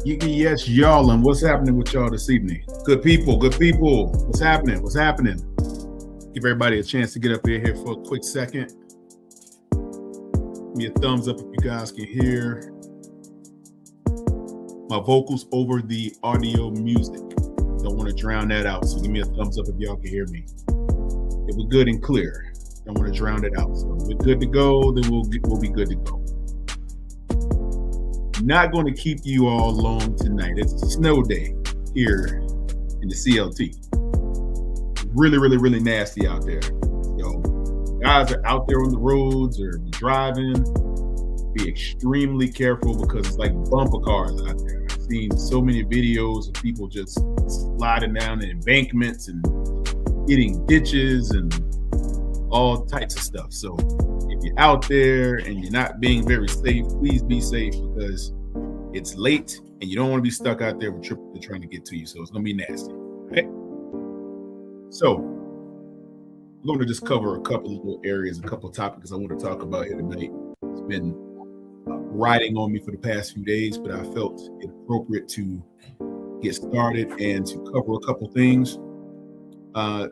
Yes, y'all, and what's happening with y'all this evening? Good people, good people. What's happening? What's happening? Give everybody a chance to get up here for a quick second. Give me a thumbs up if you guys can hear my vocals over the audio music. Don't want to drown that out, so give me a thumbs up if y'all can hear me. If we're good and clear, don't want to drown it out. So if we're good to go, then we'll be good to go. Not going to keep you all long tonight. It's a snow day here in the CLT. Really, really, really nasty out there. So guys are out there on the roads or driving. Be extremely careful because it's like bumper cars out there. I've seen so many videos of people just sliding down the embankments and hitting ditches and all types of stuff. So if you're out there and you're not being very safe, please be safe because it's late and you don't want to be stuck out there with triple trying to get to you. So it's going to be nasty. Okay. So I'm going to just cover a couple of little areas, a couple of topics I want to talk about here tonight. It's been riding on me for the past few days, but I felt it appropriate to get started and to cover a couple things.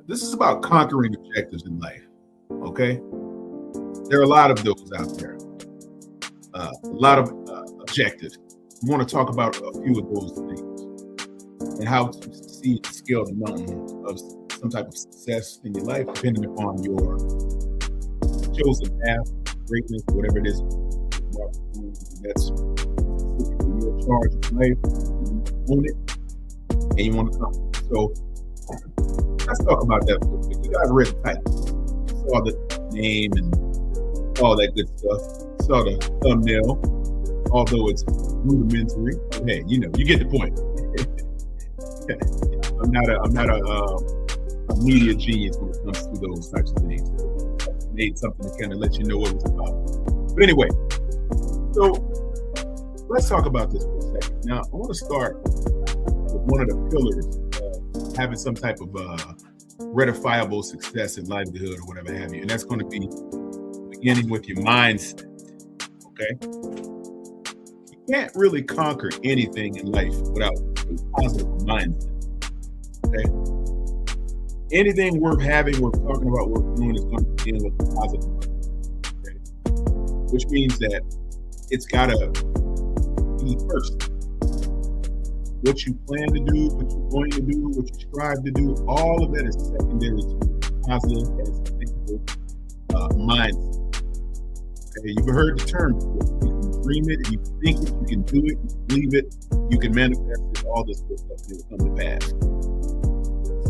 This is about conquering objectives in life. Okay. There are a lot of those out there. A lot of objectives. We want to talk about a few of those things and how to succeed and scale the mountain of some type of success in your life, depending upon your chosen path, greatness, whatever it is. That's your charge of life. You own it, and you want to come. So let's talk about that. If you guys read the title, saw the name and all that good stuff, saw the thumbnail, although it's rudimentary. Hey, you get the point. I'm not a media genius when it comes to those types of things. I made something to kind of let you know what it was about. But anyway, so let's talk about this for a second. Now, I want to start with one of the pillars of having some type of ratifiable success in livelihood or whatever have you, and that's going to be beginning with your mindset. Okay, you can't really conquer anything in life without a positive mindset. Okay, anything worth having, worth talking about, worth doing is going to begin with a positive mindset. Okay, which means that it's got to be first. What you plan to do, what you're going to do, what you strive to do, all of that is secondary to positive and sustainable mindset. Okay, you've heard the term before. You can dream it, you can think it, you can do it, you can believe it, you can manifest it, all this good stuff will come to pass.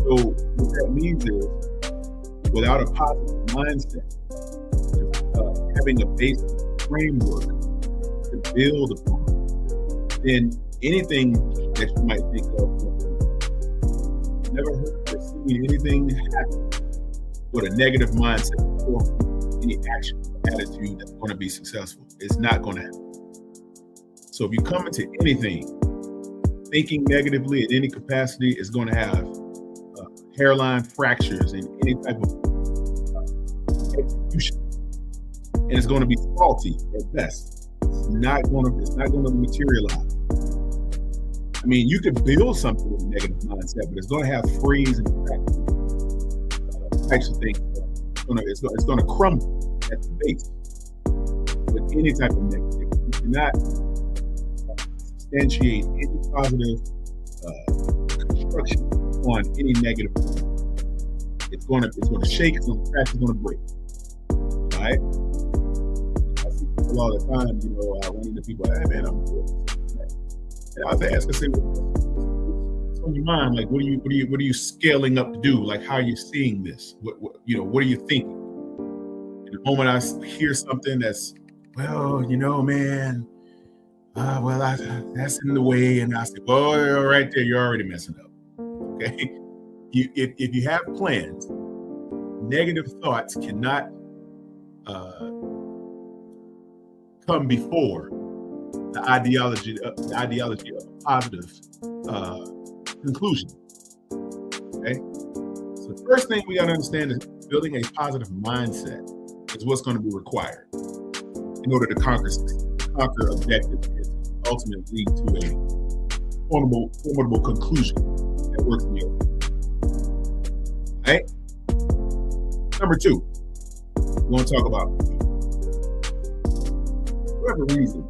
So what that means is, without a positive mindset, having a basic framework to build upon, then anything that you might think of, never heard or seen anything happen with a negative mindset or any action or attitude that's going to be successful. It's not going to happen. So if you come into anything thinking negatively in any capacity, it's going to have hairline fractures and any type of execution, and it's going to be faulty at best. It's not going to materialize. I mean, you could build something with a negative mindset, but it's going to have frays and cracks, types of things. It's going to crumble at the base with any type of negativity. You cannot substantiate any positive construction on any negative. It's going to shake. It's going to crack. It's going to break. All right. I see people all the time. I run into people. Hey man, I'm good. And I was asking, I say, what's on your mind? Like, what are you scaling up to do? Like, how are you seeing this? What are you thinking? And the moment I hear something that's, man, that's in the way, and I say, well, right there, you're already messing up. Okay, if you have plans, negative thoughts cannot come before the ideology of a positive conclusion. Okay, so the first thing we got to understand is building a positive mindset is what's going to be required in order to conquer objectives and ultimately lead to formidable conclusion that works in your life. All right. Number two, we want to talk about for whatever reason.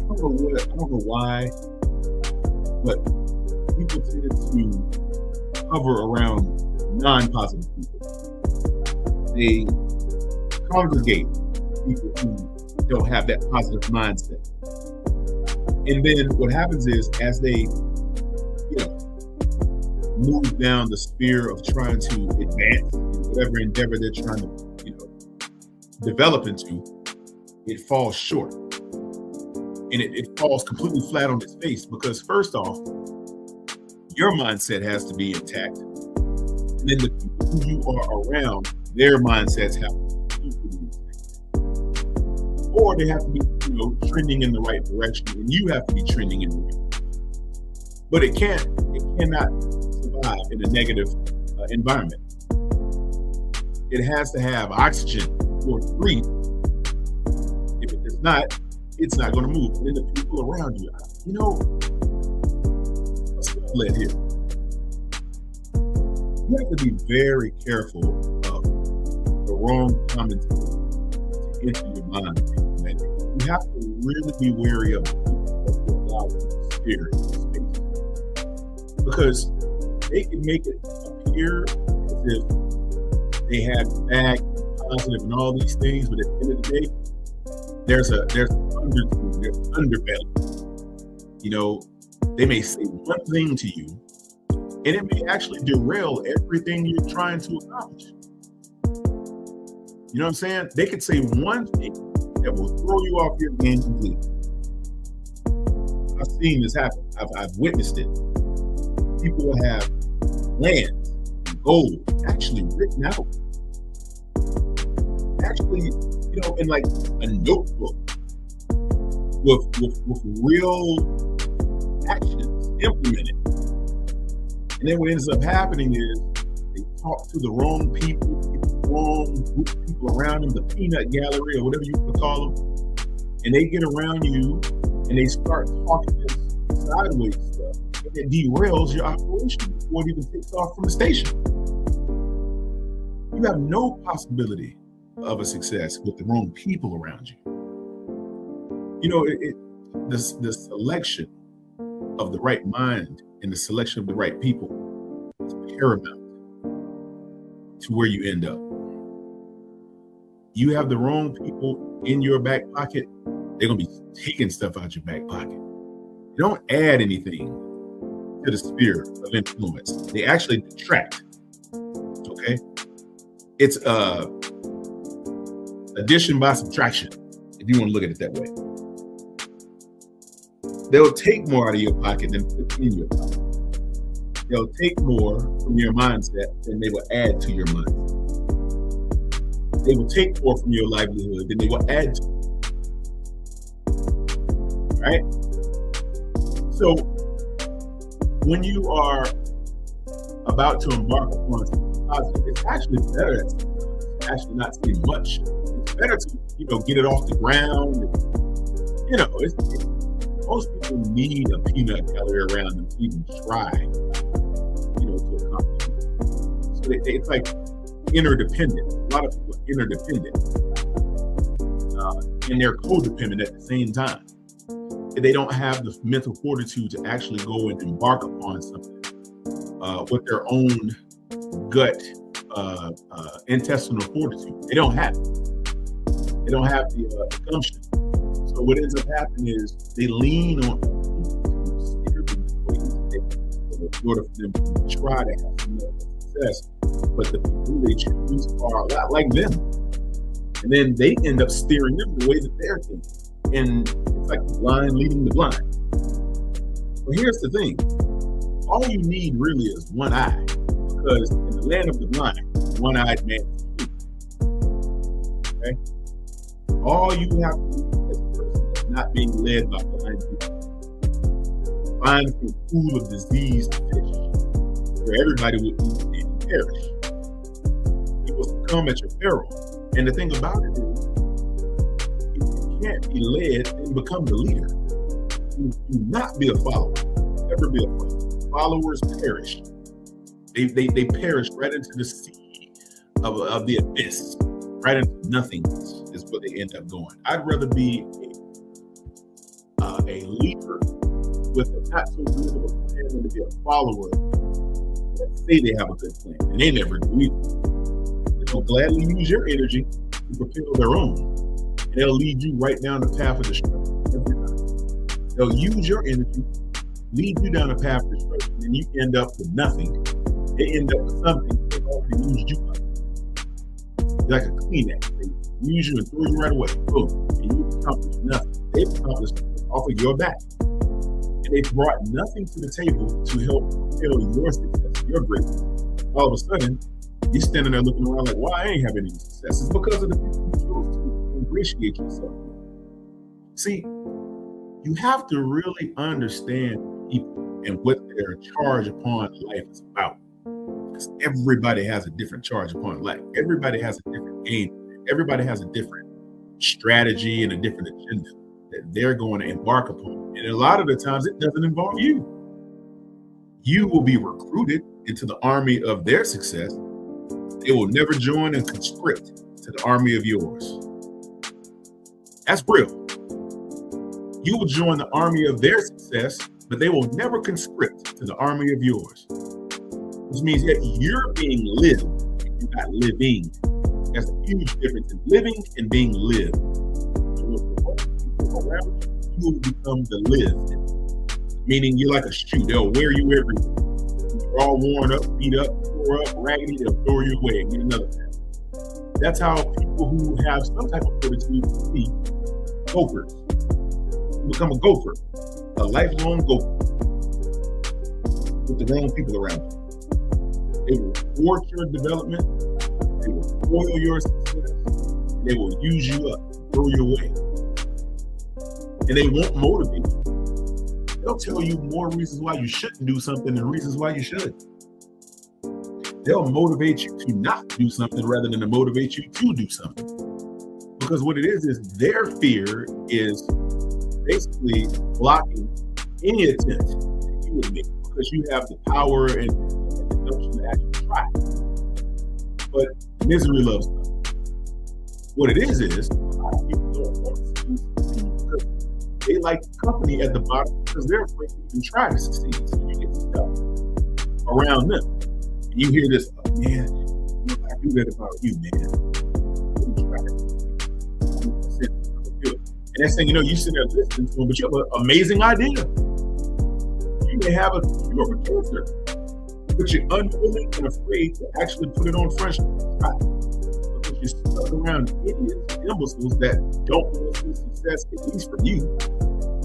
I don't know why, but people tend to hover around non-positive people. They congregate people who don't have that positive mindset. And then what happens is, as they, move down the sphere of trying to advance in whatever endeavor they're trying to, develop into, it falls short. And it falls completely flat on its face because, first off, your mindset has to be intact. And then the people who you are around, their mindsets have to be intact. Or they have to be, trending in the right direction, and you have to be trending in the right direction. But it cannot survive in a negative environment. It has to have oxygen for it to breathe. If it does not, it's not going to move. And then the people around you, let here. You have to be very careful of the wrong commentary to enter your mind. You have to really be wary of people that you allow to steer in space, because they can make it appear as if they have bad, positive, and all these things, but at the end of the day, there's an undertone, there's an underbelly. They may say one thing to you, and it may actually derail everything you're trying to accomplish. You know what I'm saying? They could say one thing that will throw you off your game completely. I've seen this happen. I've witnessed it. People will have plans and goals actually written out. Actually, in like a notebook with real actions implemented. And then what ends up happening is they talk to the wrong people, get the wrong group of people around them, the peanut gallery or whatever you want to call them. And they get around you and they start talking this sideways stuff. And it derails your operation before it even takes off from the station. You have no possibility of a success with the wrong people around you. The selection of the right mind and the selection of the right people is paramount to where you end up. You have the wrong people in your back pocket, they're going to be taking stuff out your back pocket. They don't add anything to the sphere of influence. They actually detract. Okay? It's addition by subtraction, if you want to look at it that way. They'll take more out of your pocket than put in your pocket. They'll take more from your mindset than they will add to your mindset. They will take more from your livelihood than they will add to it. All right? So when you are about to embark upon something positive, it's actually better to actually not say much. It's better to, get it off the ground. Most people need a peanut gallery around them to even try, to accomplish it. So it's like interdependent. A lot of people are interdependent, and they're codependent at the same time. They don't have the mental fortitude to actually go and embark upon something with their own gut, intestinal fortitude. They don't have it. They don't have the gumption. So what ends up happening is they lean on in order for them to try to have some success. But the people they choose are a lot like them. And then they end up steering them the way that they're thinking. And it's like the blind leading the blind. But here's the thing. All you need really is one eye. Because in the land of the blind, one-eyed man is king. Okay? All you have to do as a person is not being led by blind people. Find a pool of diseased fish where everybody will eat and perish. You will succumb at your peril. And the thing about it is, if you can't be led, then become the leader. Do not be a follower. never be a follower. Followers perish. They perish right into the sea of the abyss, right into nothingness is where they end up going. I'd rather be a leader with a not so good of a plan than to be a follower that say they have a good plan and they never do either. They'll gladly use your energy to propel their own, and they'll lead you right down the path of destruction every time. They'll use your energy, lead you down the path of destruction, and you end up with nothing. They end up with something they already used you up. Like a Kleenex. They use you and throw you right away. Boom. And you accomplish nothing. They've accomplished off of your back. And they brought nothing to the table to help propel your success, your greatness. All of a sudden, you're standing there looking around like, why I ain't having any success? It's because of the people you chose to ingratiate yourself with. See, you have to really understand people and what their charge upon life is about. Because everybody has a different charge upon life. Everybody has a different game. Everybody has a different strategy and a different agenda that they're going to embark upon. And a lot of the times it doesn't involve you. You will be recruited into the army of their success. They will never join and conscript to the army of yours. That's real. You will join the army of their success, but they will never conscript to the army of yours. Which means that you're being lived, you're not living. There's a huge difference in living and being lived. Around you will become the lived, meaning you're like a shoe. They'll wear you everywhere. You're all worn up, beat up, tore up, raggedy. They'll throw you away and get another pair. That's how people who have some type of fortitude be gophers. You become a gopher, a lifelong gopher, with the wrong people around you. They will thwart your development. They will spoil your success. They will use you up, throw you away. And they won't motivate you. They'll tell you more reasons why you shouldn't do something than reasons why you should. They'll motivate you to not do something rather than to motivate you to do something. Because what it is their fear is basically blocking any attempt that you would make because you have the power and the notion to actually try. But misery loves nothing. What it is a lot of people don't want to succeed because they like company at the bottom because they're afraid to even try to succeed. So you get stuck around them. And you hear this, oh, man, I do that about you, man. And next thing you know, you sit there listening to them, but you have an amazing idea. You may have a cancer, but you're unwilling and afraid to actually put it on front street. Because you're stuck around idiots, imbeciles that don't want to see success, at least from you.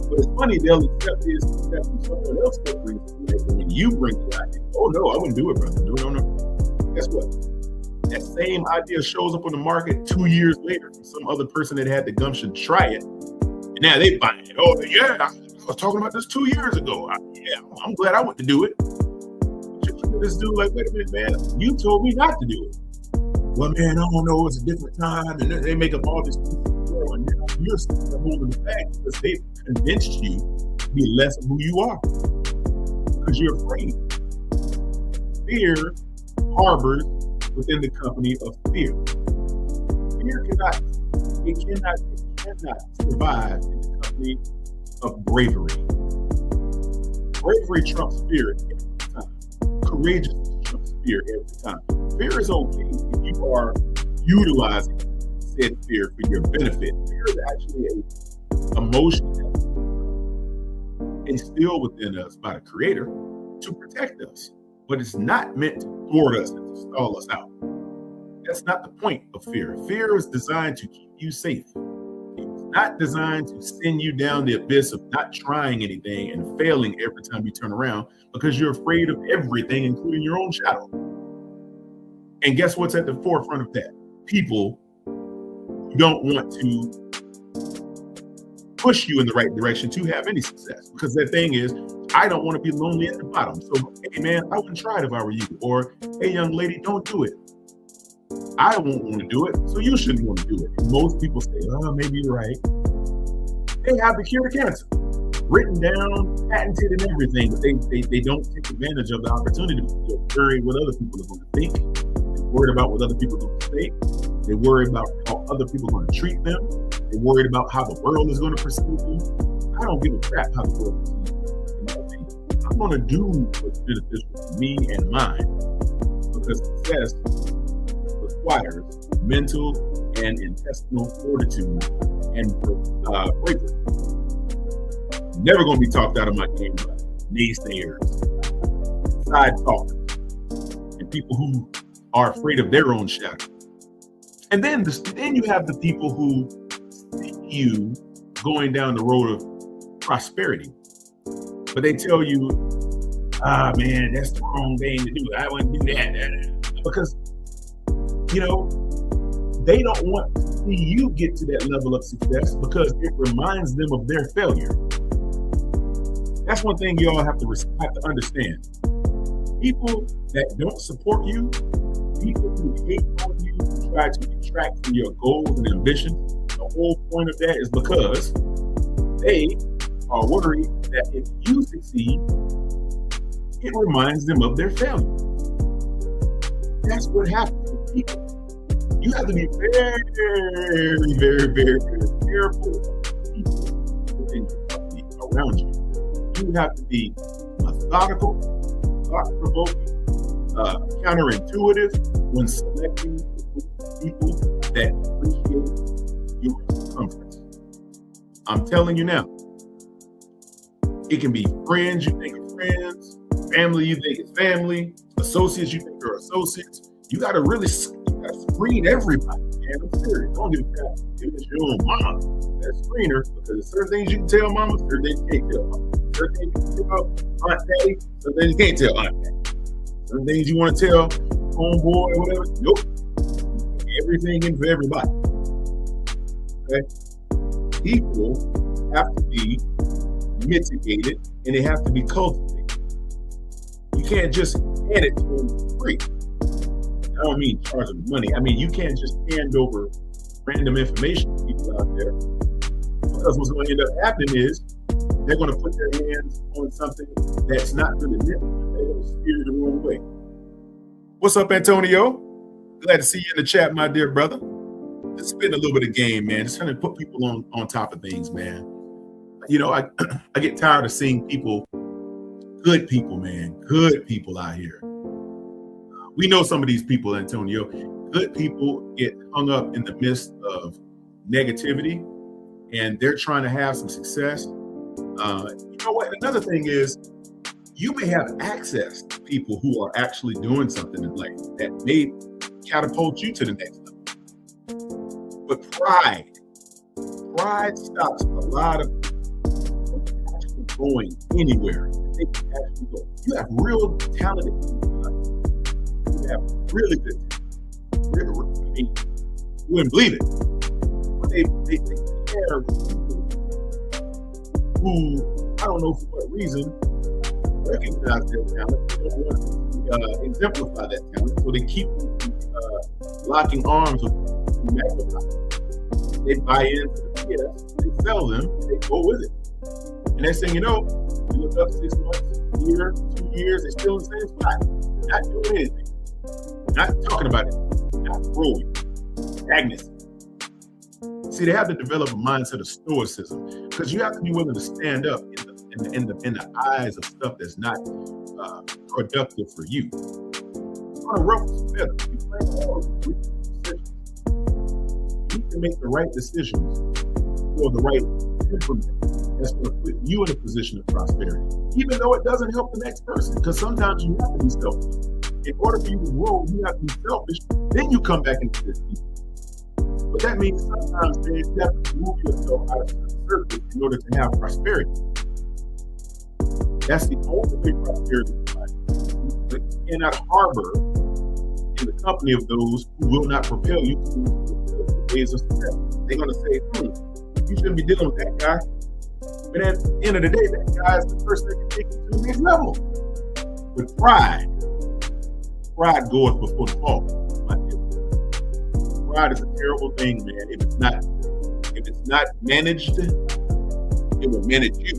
But it's funny, they'll accept this success from someone else that brings it. But when you bring the idea, oh no, I wouldn't do it, brother. No. Guess what? That same idea shows up on the market 2 years later from some other person that had the gumption to try it. And now they buy it. Oh, yeah, I was talking about this 2 years ago. I'm glad I went to do it. But you look at this dude like, wait a minute, man, you told me not to do it. Well, man, I don't know, it's a different time. And they make up all this stuff. And now you're still holding the bag because they've convinced you to be less of who you are. Because you're afraid. Fear harbors within the company of fear. Fear cannot survive in the company of bravery. Bravery trumps fear every time. Courageousness trumps fear every time. Fear is okay if you are utilizing said fear for your benefit. Fear is actually an emotion that's instilled within us by the Creator to protect us. But it's not meant to thwart us and to stall us out. That's not the point of fear. Fear is designed to keep you safe. It's not designed to send you down the abyss of not trying anything and failing every time you turn around because you're afraid of everything, including your own shadow. And guess what's at the forefront of that? People who don't want to push you in the right direction to have any success. Because their thing is, I don't want to be lonely at the bottom. So, hey, man, I wouldn't try it if I were you. Or, hey, young lady, don't do it. I won't want to do it, so you shouldn't want to do it. And most people say, oh, maybe you're right. They have the cure to cancer. written down, patented, and everything, but they don't take advantage of the opportunity because they're worried what other people are going to think. They're worried about what other people are going to say. They're worried about how other people are going to treat them. They're worried about how the world is going to perceive them. I don't give a crap how the world perceives me. I'm going to do what's beneficial for me and mine, because success requires mental and intestinal fortitude and bravery. Never going to be talked out of my game by naysayers, side talkers, and people who are afraid of their own shadow. And then you have the people who see you going down the road of prosperity, but they tell you, man, that's the wrong thing to do. I wouldn't do that. Because, they don't want to see you get to that level of success because it reminds them of their failure. That's one thing y'all have to understand. People that don't support you, people who hate on you, who try to detract from your goals and ambitions, the whole point of that is because they are worried that if you succeed, it reminds them of their failure. That's what happens with people. You have to be very, very, very, very, very careful of people within your company around you. You have to be methodical, thought-provoking, counterintuitive when selecting people that appreciate your circumference. I'm telling you now, it can be friends you think are friends, family you think is family, associates you think are associates. You got to really screen everybody, man. I'm serious. Don't give a crap if it's your own mama. That screener, because there's certain things you can tell mama, certain things you can't tell mama. Certain things you can tell Aunt Patty, certain things you can't tell Aunt Patty. Certain things you want to tell homeboy or whatever. Nope. Everything in for everybody. Okay? People have to be mitigated and they have to be cultivated. You can't just hand it to them for free. I don't mean charge them money. I mean, you can't just hand over random information to people out there, because what's going to end up happening is they're going to put their hands on something that's not really meant. They're going to steer you the wrong way. What's up, Antonio? Glad to see you in the chat, my dear brother. Just spin a little bit of game, man. Just trying to put people on top of things, man. I get tired of seeing people, good people, man, good people out here. We know some of these people, Antonio. Good people get hung up in the midst of negativity, and they're trying to have some success. You know what? Another thing is, you may have access to people who are actually doing something in life that may catapult you to the next level. But pride stops a lot of people from actually going anywhere. They can actually go. You have real talented people. You have really good talent. I mean, you wouldn't believe it. But they care with people who, I don't know for what reason, recognize their talent. They don't want to exemplify that talent. So they keep locking arms with them. They buy into the BS, they sell them, and they go with it. And next thing you know, you look up 6 months, a year, 2 years, they're still in the same spot. Not doing anything. Not talking about it. Not growing. Stagnancy. See, they have to develop a mindset of stoicism, because you have to be willing to stand up in the eyes of stuff that's not productive for you. You want to ruffle some feathers. You play all the decisions. You need to make the right decisions for the right temperament that's going to put you in a position of prosperity, even though it doesn't help the next person, because sometimes you have to be selfish. In order for you to grow, you have to be selfish, then you come back and assist people. But that means sometimes, man, you have to move yourself out of the circle in order to have prosperity. That's the ultimate prosperity of life. You cannot harbor in the company of those who will not propel you to the ways of success. They're going to say, you shouldn't be dealing with that guy. But at the end of the day, that guy is the person that can take you to the next level. With pride goeth before the fall. Pride is a terrible thing, man. If it's not managed, it will manage you.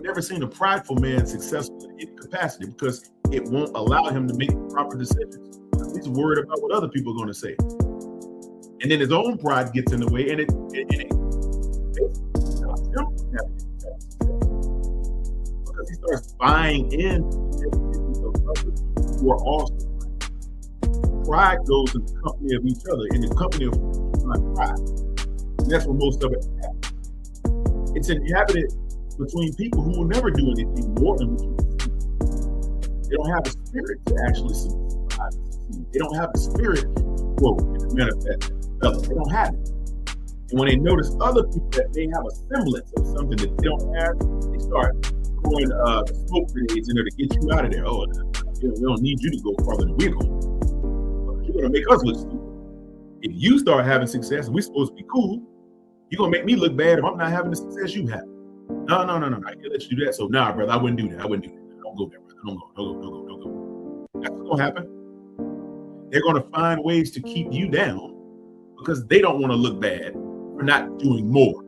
I've never seen a prideful man successful in any capacity because it won't allow him to make proper decisions. He's worried about what other people are going to say. And then his own pride gets in the way, and it stops him from having success because he starts buying into the negativity of others who are also pride. Pride goes in the company of each other, in the company of pride. And that's where most of it happens. It's inhabited between people who will never do anything more than what you can see. They don't have a spirit to actually survive. They don't have the spirit to grow and to manifest and develop. They don't have it. And when they notice other people that they have a semblance of something that they don't have, they start throwing smoke grenades in there to get you out of there. Oh, we don't need you to go farther than we're going. You're going to make us look stupid. If you start having success and we're supposed to be cool, you're going to make me look bad if I'm not having the success you have. No. I can't let you do that. So, nah, brother, I wouldn't do that. Don't go there, brother. Don't go. That's what's going to happen. They're going to find ways to keep you down because they don't want to look bad for not doing more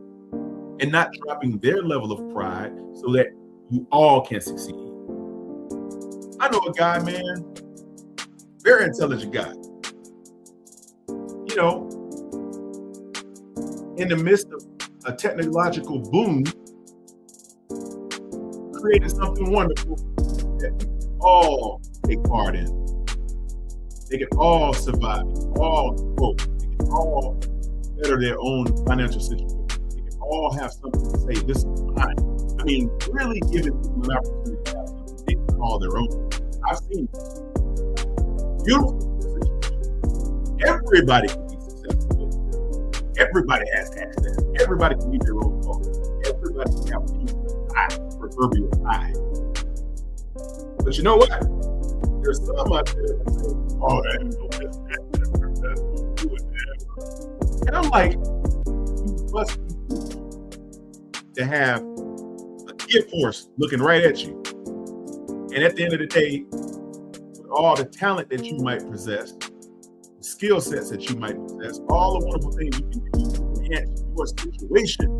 and not dropping their level of pride so that you all can succeed. I know a guy, man, very intelligent guy. You know, in the midst of a technological boom, created something wonderful that we can all take part in. They can all survive, all grow, they can all better their own financial situation. They can all have something to say, this is mine. I mean, really giving people an opportunity to have something they can call their own. I've seen beautiful situations. Everybody can be successful. Everybody has access. Everybody can be their own boss. Everybody can have a piece of pie, proverbial pie. But you know what? There's some out there that say, oh, that ain't no business. And I'm like, you must be to have a gift horse looking right at you. And at the end of the day, with all the talent that you might possess, the skill sets that you might possess, all the wonderful things you can do to enhance your situation,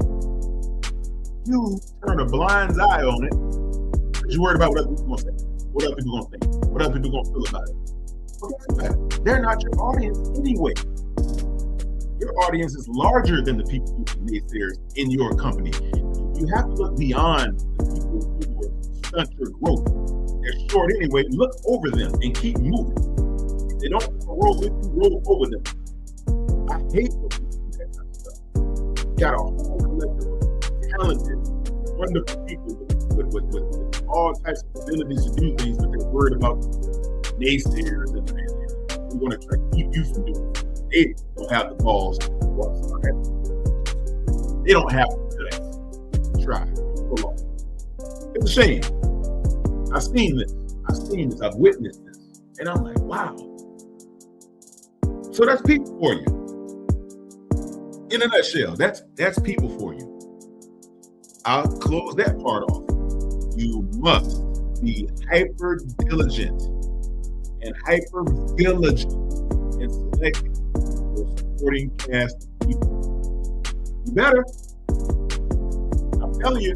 you turn a blind eye on it because you're worried about what other people are going to say, what other people are going to think, what other people are going to feel about it. Well, guess what? They're not your audience anyway. Your audience is larger than the people who are naysayers in your company. You have to look beyond the people who will stunt your growth. They're short anyway. Look over them and keep moving. If they don't roll with you, roll over them. I hate when people do that kind of stuff. You got a whole collective of talented, wonderful people with all types of abilities to do things, but they're worried about naysayers and we want to try to keep you from doing it. They don't have the balls. They don't have the guts to try. It's a shame. I've seen this. I've witnessed this. And I'm like, wow. So that's people for you. In a nutshell, that's people for you. I'll close that part off. You must be hyper diligent and hyper vigilant in selecting your supporting cast of people. You better. I'm telling you.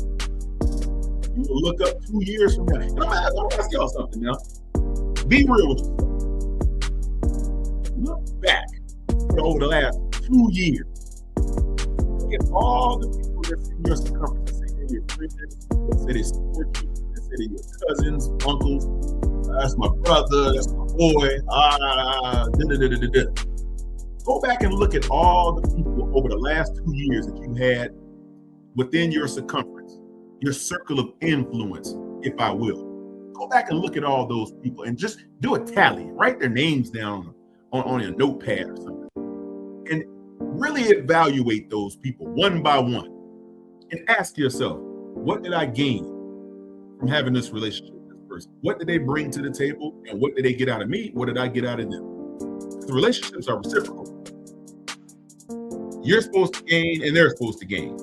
You will look up 2 years from now. And I'm gonna ask y'all something now. Be real with yourself. Look back over the last 2 years. Look at all the people that's in your circumference. Let's say they're your friends. Let's say they support you. Let's say they're your cousins, uncles. That's my brother. That's my boy. Go back and look at all the people over the last 2 years that you had within your circumference, your circle of influence, if I will. Go back and look at all those people and just do a tally. Write their names down on a notepad or something. And really evaluate those people one by one. And ask yourself, what did I gain from having this relationship with this person? What did they bring to the table? And what did they get out of me? What did I get out of them? The relationships are reciprocal. You're supposed to gain and they're supposed to gain.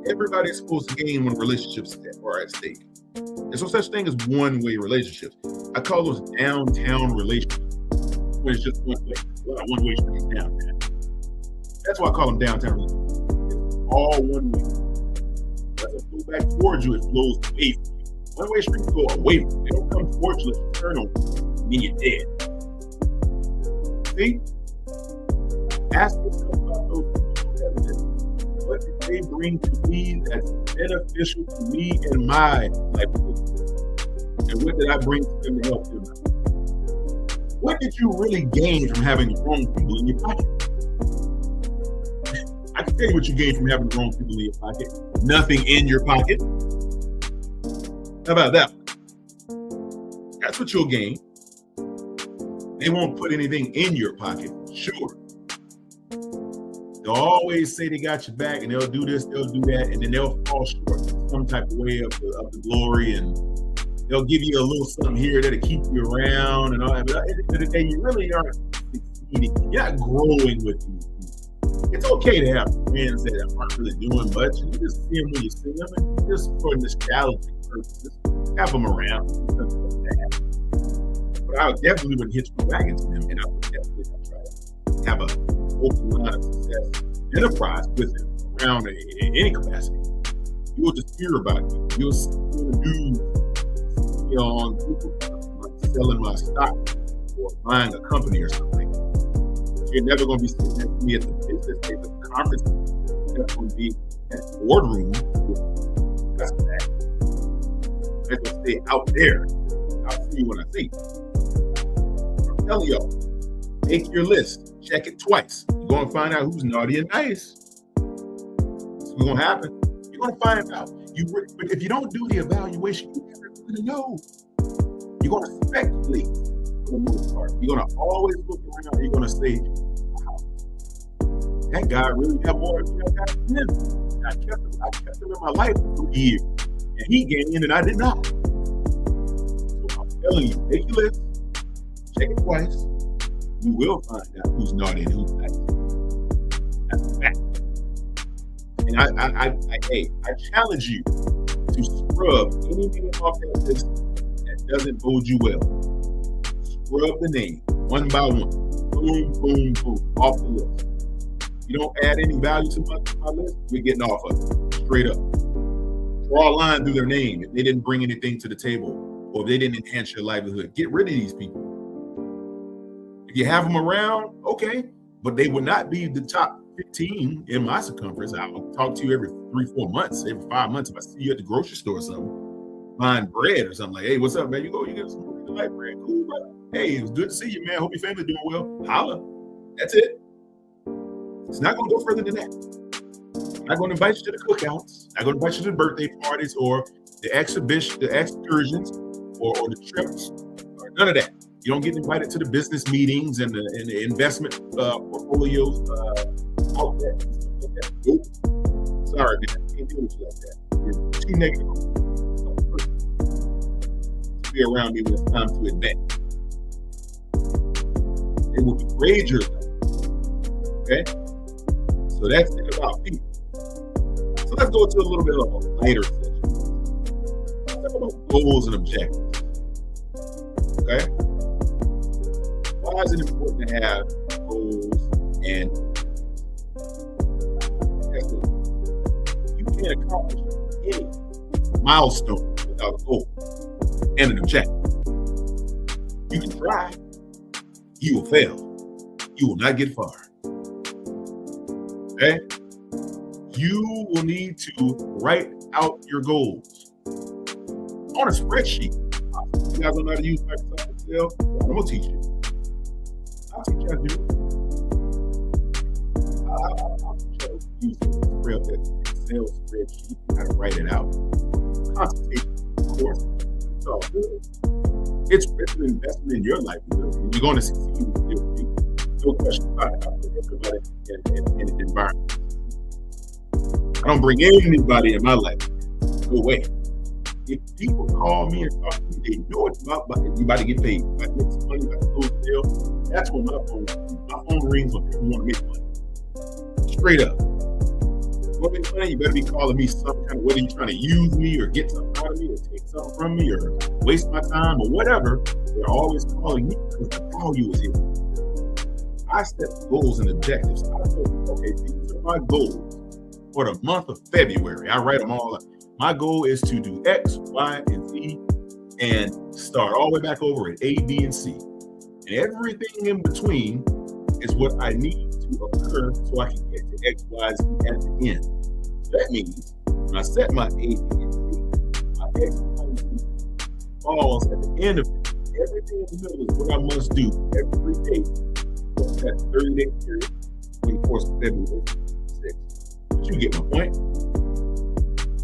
Everybody's supposed to gain when relationships are at stake. There's no such thing as one-way relationships. I call those downtown relationships, where it's just one way. Well, one-way street downtown. That's why I call them downtown relationships. It's all one way. Doesn't go back towards you, it flows away from you. One-way streets go away from you. They don't come towards you unless you turn on them, and then you're dead. See? Ask yourself about those people that live. What did they bring to me that's beneficial to me in my livelihood? And what did I bring to them to help them out? What did you really gain from having the wrong people in your pocket? I can tell you what you gain from having the wrong people in your pocket. Nothing in your pocket. How about that? That's what you'll gain. They won't put anything in your pocket, sure. They'll always say they got your back, and they'll do this, they'll do that, and then they'll fall short in some type of way of the glory, and they'll give you a little something here that'll keep you around and all that. But at the end of the day, you really aren't succeeding. You're not growing with these people. It's okay to have friends that aren't really doing much. You just see them when you see them, and just for nostalgic purposes, have them around. But I definitely wouldn't hitch my wagon to them, and I would definitely try to have an open line of success enterprise with them around in any capacity. You will just hear about it. You'll see the news, on Google, like selling my stock or buying a company or something. You're never going to be sitting next to me at the business table, at the conference. You're going to be at the boardroom. That's that. I'm going to stay out there. I'll see you when I see you. I'm telling y'all, make your list. Check it twice. You're going to find out who's naughty and nice. It's going to happen. You're going to find out. But if you don't do the evaluation, you're never going to know. You're going to speculate for the most part. You're going to always look around. You're going to say, wow, that guy really got more than I got from him. I kept him in my life for years. And he gained and I did not. So I'm telling you, make your list, check it twice. You will find out who's naughty and who's nice. That's a fact. And I challenge you to scrub any name off that list that doesn't bode you well. Scrub the name one by one. Boom, boom, boom, off the list. You don't add any value to my list, we're getting off of it. Straight up. Draw a line through their name if they didn't bring anything to the table or if they didn't enhance your livelihood. Get rid of these people. If you have them around, okay, but they would not be the top 15 in my circumference. I'll talk to you every 3-4 months, every 5 months. If I see you at the grocery store or something, buying bread or something, like, hey, what's up, man? You get some light bread, cool, brother. Hey, it was good to see you, man. Hope your family doing well. Holla. That's it. It's not going to go further than that. I'm not going to invite you to the cookouts. I'm not going to invite you to the birthday parties or the exhibition, the excursions, or the trips, or none of that. You don't get invited to the business meetings and the investment portfolios out there. Like nope. Sorry, man. I can't deal with you like that. You're too negative. To be around me when it's time to advance. It will degrade your life. Okay? So that's it about people. So let's go to a little bit of a lighter section. Let's talk about goals and objectives. Okay? Why is it important to have goals and you can't accomplish any milestone without a goal and an objective. You can try, you will fail. You will not get far. Okay? You will need to write out your goals on a spreadsheet. You guys don't know how to use Microsoft Excel? I'm going to teach you. I'll teach you how to do it. I'll teach you how to use the Excel spreadsheet, how to write it out. Consultation, of course. It's all good. It's an investment in your livelihood. You're going to succeed with your people. No question about it. I put everybody in an environment. I don't bring anybody in my life. No way. If people call me and talk to me, they know it's about you about to get paid. If I get some money, if I close the deal, that's when my phone rings when people want to make money. Straight up. You want to make money, you better be calling me some kind of, whether you're trying to use me or get something out of me or take something from me or waste my time or whatever. They're always calling me because the value is here. I set goals and objectives. I say, okay, these are my goals for the month of February. I write them all up. My goal is to do X, Y, and Z and start all the way back over at A, B, and C. And everything in between is what I need to occur so I can get to X, Y, Z at the end. So that means when I set my A, B, and C, my X, Y, and Z falls at the end of it. Everything in the middle is what I must do every day for that 30-day period, 24th of February 6th. But you get my point.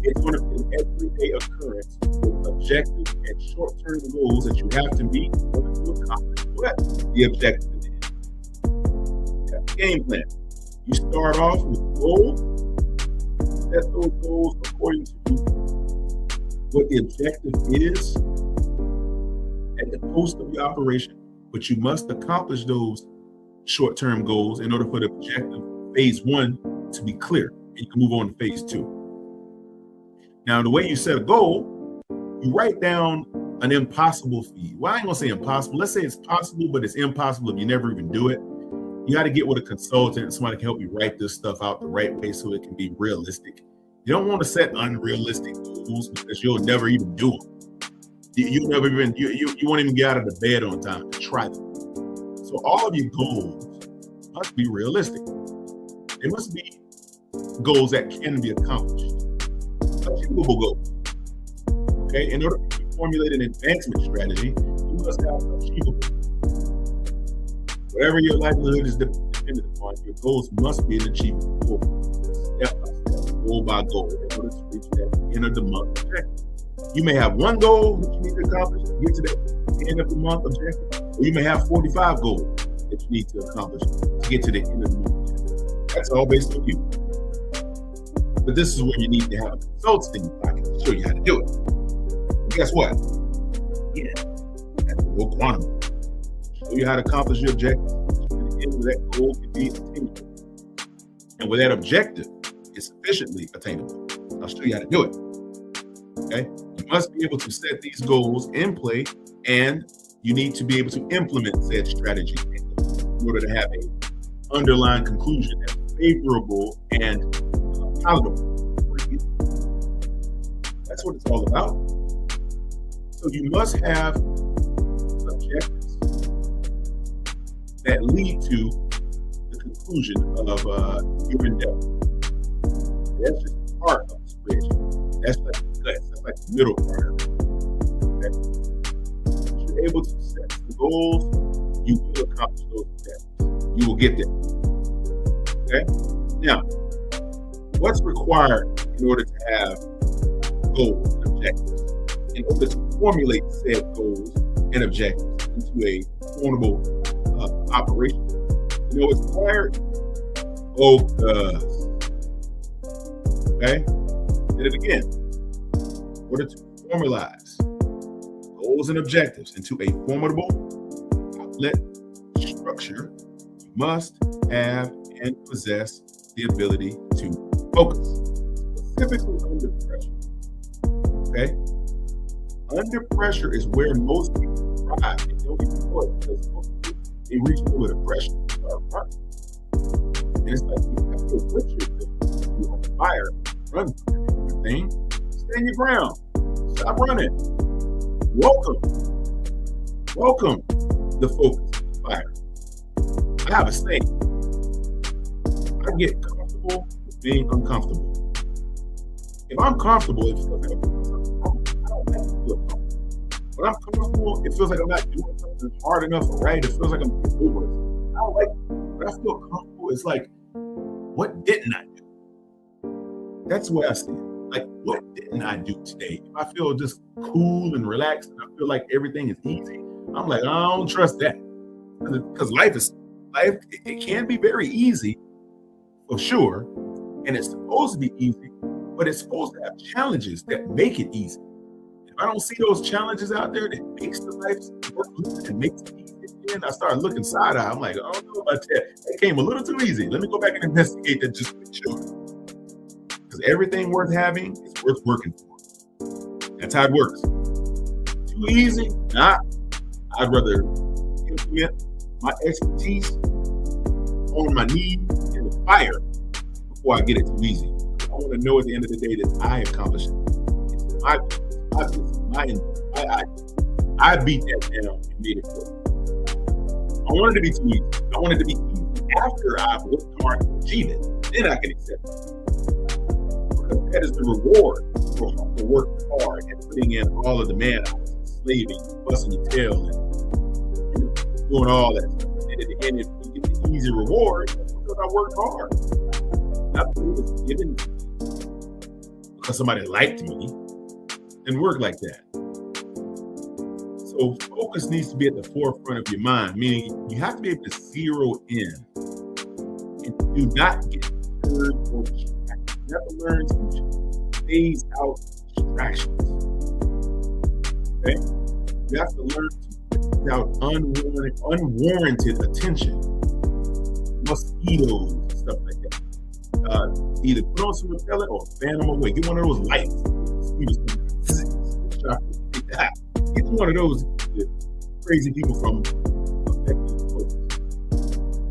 It's going to be an everyday occurrence with objective and short-term goals that you have to meet in order to accomplish what? The objective is. That's the game plan. You start off with goals, set those goals according to what the objective is at the post of the operation, but you must accomplish those short-term goals in order for the objective, phase 1, to be clear, and you can move on to phase 2. Now, the way you set a goal, you write down an impossible feat. Well, I ain't gonna say impossible. Let's say it's possible, but it's impossible if you never even do it. You got to get with a consultant, somebody can help you write this stuff out the right way so it can be realistic. You don't want to set unrealistic goals because you'll never even do them. You won't even get out of the bed on time to try them. So all of your goals must be realistic. They must be goals that can be accomplished. Achievable goals. Okay, in order to formulate an advancement strategy, you must have achievable. Whatever your livelihood is dependent upon, your goals must be an achievable goal. Step by step, goal by goal, in order to reach that end of the month objective. You may have one goal that you need to accomplish to get to the end of the month objective, or you may have 45 goals that you need to accomplish to get to the end of the month objective. That's all based on you. But this is where you need to have a consultant in your pocket to show you how to do it. And guess what? Yeah, that's the real quantum. Show you how to accomplish your objectives. And the end of that goal can be attainable. And where that objective is sufficiently attainable, I'll show you how to do it. Okay? You must be able to set these goals in play, and you need to be able to implement said strategy in order to have an underlying conclusion that's favorable and palatable for you. That's what it's all about. So you must have objectives that lead to the conclusion of your endeavor. That's just part of the spreadsheet. That's like the guts. That's like the middle part of it. Okay? If you're able to set the goals, you will accomplish those objectives. You will get there. Okay? Now, what's required in order to have goals and objectives? In order to formulate said goals and objectives into a formidable operation, you know what's required? Focus. Okay? Did it again. In order to formalize goals and objectives into a formidable outlet structure, you must have and possess the ability to focus, specifically under pressure. Okay? Under pressure is where most people thrive. They don't even know it because most people, they reach into depression and start running. And it's like, you have to what you're doing. You're on fire, run from everything. Stand your ground. Stop running. Welcome the focus of the fire. I have a saying. I get comfortable with being uncomfortable. If I'm comfortable, it feels like I'm doing something wrong. I don't like to feel comfortable. When I'm comfortable, it feels like I'm not doing something hard enough or right. It feels like I'm getting over it. I don't like it. When I feel comfortable, it's like, what didn't I do? That's the way I see it. Like, what didn't I do today? If I feel just cool and relaxed and I feel like everything is easy, I'm like, I don't trust that. Because life, it can be very easy, for sure, and it's supposed to be easy, but it's supposed to have challenges that make it easy. If I don't see those challenges out there that makes the life work and makes it easy, then I start looking side-eye. I'm like, I don't know about that. That came a little too easy. Let me go back and investigate that just to make sure. Because everything worth having is worth working for. That's how it works. Too easy? Nah. I'd rather implement my expertise on my knees in the fire before I get it too easy. I want to know at the end of the day that I accomplished it. I beat that down and made it work. I wanted to be too easy. I wanted to be easy after I've worked hard to achieve it. Then I can accept it. Because that is the reward for working hard and putting in all of the man hours, slaving, busting your tail, and doing all that stuff. And at the end, if you get the easy reward, that's because I worked hard. Not because it was given to me. Because somebody liked me. Didn't work like that. So focus needs to be at the forefront of your mind, meaning you have to be able to zero in and do not get disturbed or distracted. You have to learn to phase out distractions. Okay? You have to learn to phase out unwarranted attention, mosquitoes, and stuff like that. Either put on some repellent or fan them away. Get one of those lights. Get one of those crazy people from affecting focus.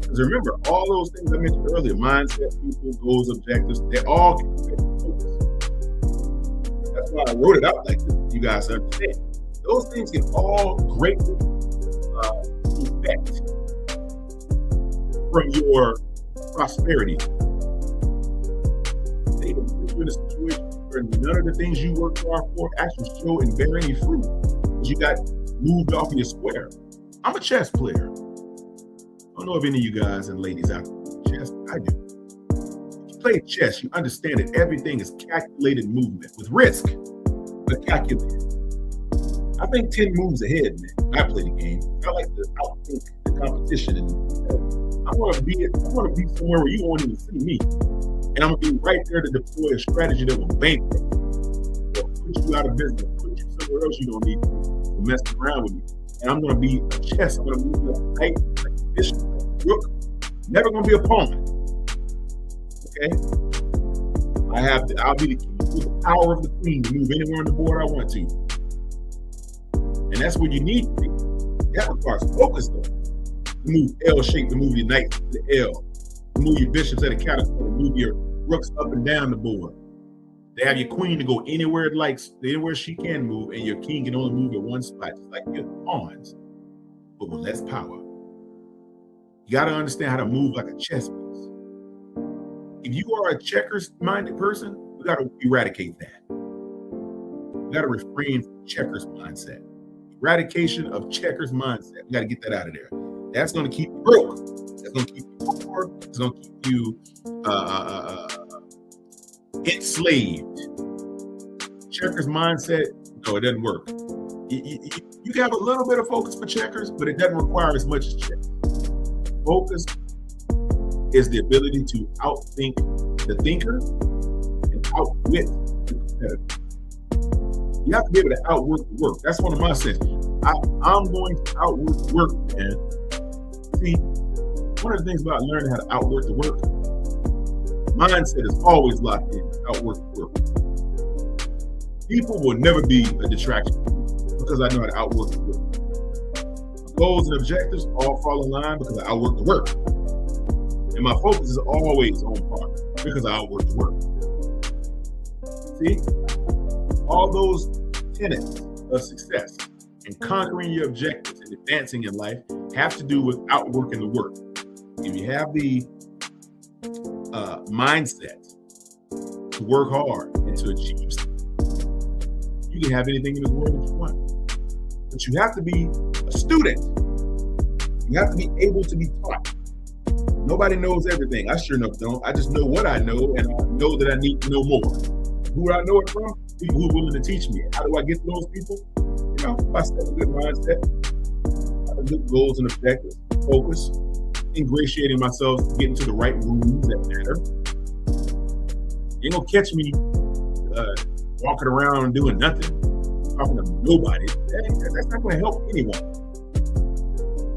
Because remember, all those things I mentioned earlier, mindset, people, goals, objectives, they all can affect focus. That's why I wrote it out like this, you guys understand. Those things can all greatly affect from your prosperity. They can put you in a situation where none of the things you worked hard for actually show and bear any fruit. You got moved off of your square. I'm a chess player. I don't know if any of you guys and ladies out there chess. I do. If you play chess, you understand that everything is calculated movement with risk, but calculated. I think 10 moves ahead, man. When I play the game. I like to outthink the competition, and I want to be somewhere where you won't even see me, and I'm gonna be right there to deploy a strategy that will bankrupt you, or put you out of business, put you somewhere else you don't need to be. Messing around with me, and I'm going to be a chess. I'm going to move like a knight, like a bishop, like a rook. Never going to be a pawn. Okay, I'll be the king with the power of the queen to move anywhere on the board I want to, and that's what you need to be. That requires focus, though. To move L shape, to move your knights to the L, to move your bishops at a catapult, to move your rooks up and down the board. They have your queen to go anywhere it likes, anywhere she can move, and your king can only move at one spot, just like your pawns, but with less power. You got to understand how to move like a chess piece. If you are a checkers-minded person, we got to eradicate that. We got to refrain from checkers mindset. Eradication of checkers mindset. We got to get that out of there. That's going to keep you broke. That's going to keep you poor. It's going to keep you enslaved. Checkers mindset, no, it doesn't work. You can have a little bit of focus for checkers, but it doesn't require as much as checkers. Focus is the ability to outthink the thinker and outwit the competitor. You have to be able to outwork the work. That's one of my senses. I'm going to outwork the work, man. See, one of the things about learning how to outwork the work, mindset is always locked in. Outwork the work. People will never be a distraction because I know how to outwork the work. My goals and objectives all fall in line because I outwork the work. And my focus is always on par because I outwork the work. See? All those tenets of success and conquering your objectives and advancing in life have to do with outworking the work. If you have the mindset to work hard and to achieve something, you can have anything in this world that you want. But you have to be a student. You have to be able to be taught. Nobody knows everything. I sure enough don't. I just know what I know, and I know that I need to know more. Who do I know it from? People who are willing to teach me. How do I get to those people? You know, by setting a good mindset, having good goals and objectives, focus, ingratiating myself, getting to the right rooms that matter. You ain't gonna catch me walking around doing nothing, talking to nobody. That's not gonna help anyone.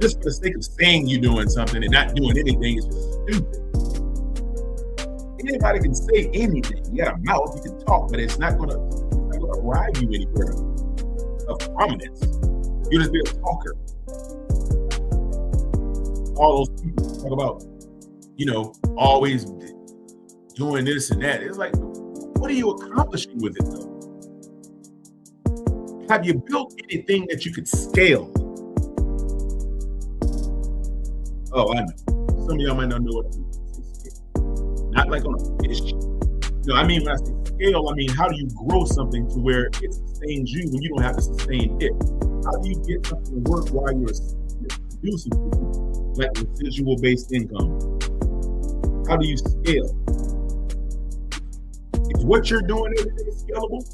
Just for the sake of saying you're doing something and not doing anything is just stupid. Anybody can say anything. You got a mouth, you can talk, but it's not gonna arrive you anywhere of prominence. You'll just be a talker. All those people talk about, always doing this and that. It's like, what are you accomplishing with it though? Have you built anything that you could scale? Oh, I know. Some of y'all might not know what I mean. Not like on a fish. No, I mean, when I say scale, I mean, how do you grow something to where it sustains you when you don't have to sustain it? How do you get something to work while you're producing something, like residual-based income? How do you scale? Is what you're doing every day scalable?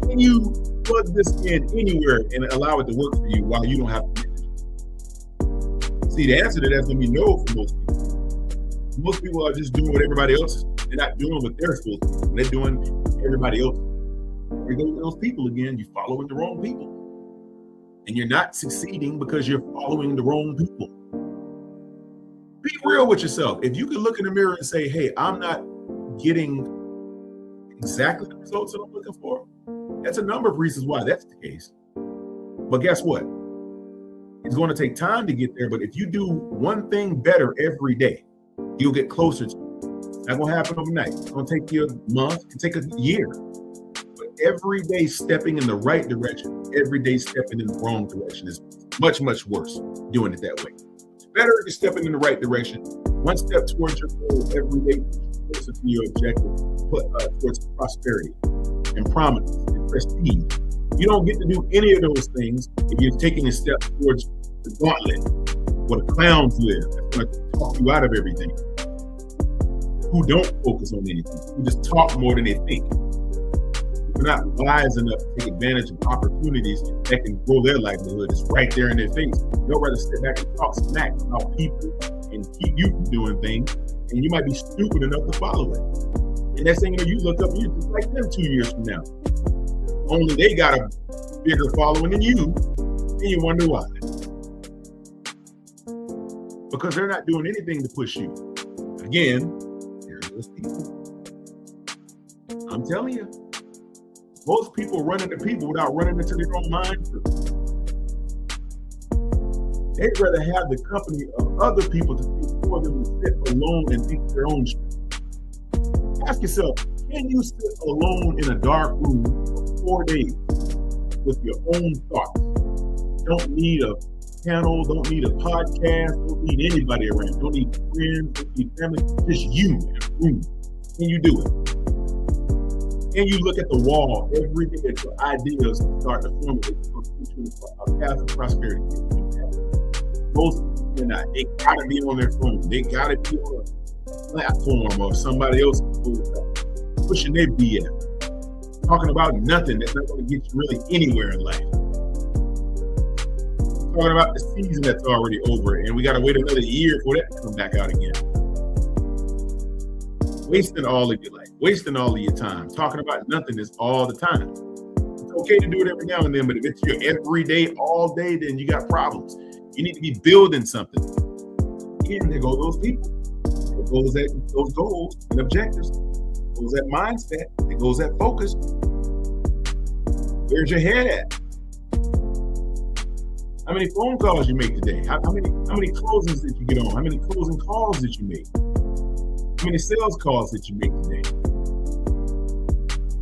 Can you plug this in anywhere and allow it to work for you while you don't have to manage it? See, the answer to that's going to be no for most people. Most people are just doing what everybody else is doing. They're not doing what they're supposed to do. They're doing what everybody else. Here go those people again. You're following the wrong people. And you're not succeeding because you're following the wrong people. Be real with yourself. If you can look in the mirror and say, hey, I'm not getting exactly the results that I'm looking for, that's a number of reasons why that's the case. But guess what? It's going to take time to get there. But if you do one thing better every day, you'll get closer to it. It's not going to happen overnight. It's going to take you a month. It can take a year. But every day stepping in the right direction, every day stepping in the wrong direction is much, much worse doing it that way. It's better if you're stepping in the right direction. One step towards your goal every day, closer to your objective, towards prosperity and prominence and prestige. You don't get to do any of those things if you're taking a step towards the gauntlet where the clowns live. That's going to talk you out of everything. Who don't focus on anything, who just talk more than they think. Who are not wise enough to take advantage of opportunities that can grow their livelihood. It's right there in their face. They'll rather sit back and talk smack about people and keep you from doing things, and you might be stupid enough to follow it. And next thing you know, you look up, you're just like them 2 years from now. Only they got a bigger following than you, and you wonder why. Because they're not doing anything to push you. Again, there's those people. I'm telling you, most people run into people without running into their own mind first. They'd rather have the company of other people to think for them to sit alone and think their own strength. Ask yourself, can you sit alone in a dark room for 4 days with your own thoughts? Don't need a channel, don't need a podcast, don't need anybody around, don't need friends, don't need family, just you in a room. Can you do it? Can you look at the wall every day at your ideas and start to formulate a path of prosperity? Most people cannot. They gotta be on their phone. They gotta be on a platform or somebody else pushing their BS, talking about nothing that's not going to get you really anywhere in life. Talking about the season that's already over, and we got to wait another year for that to come back out again. Wasting all of your life, wasting all of your time, talking about nothingness all the time. It's okay to do it every now and then, but if it's your every day, all day, then you got problems. You need to be building something. Again, there go those people. There goes that those goals and objectives. There goes that mindset. There goes that focus. Where's your head at? How many phone calls you make today? How many closings did you get on? How many closing calls did you make? How many sales calls did you make today?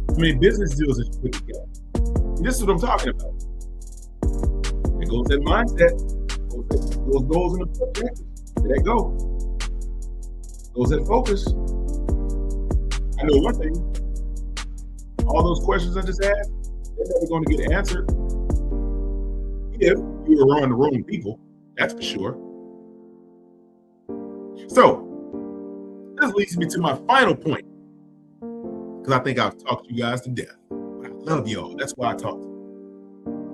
How many business deals did you put together? And this is what I'm talking about. There goes that mindset. Those goals and the objectives. There they go. Goes that focus. I know one thing. All those questions I just asked, they're never going to get answered if you were around the wrong people. That's for sure. So, this leads me to my final point, because I think I've talked you guys to death. But I love y'all. That's why I talk to you.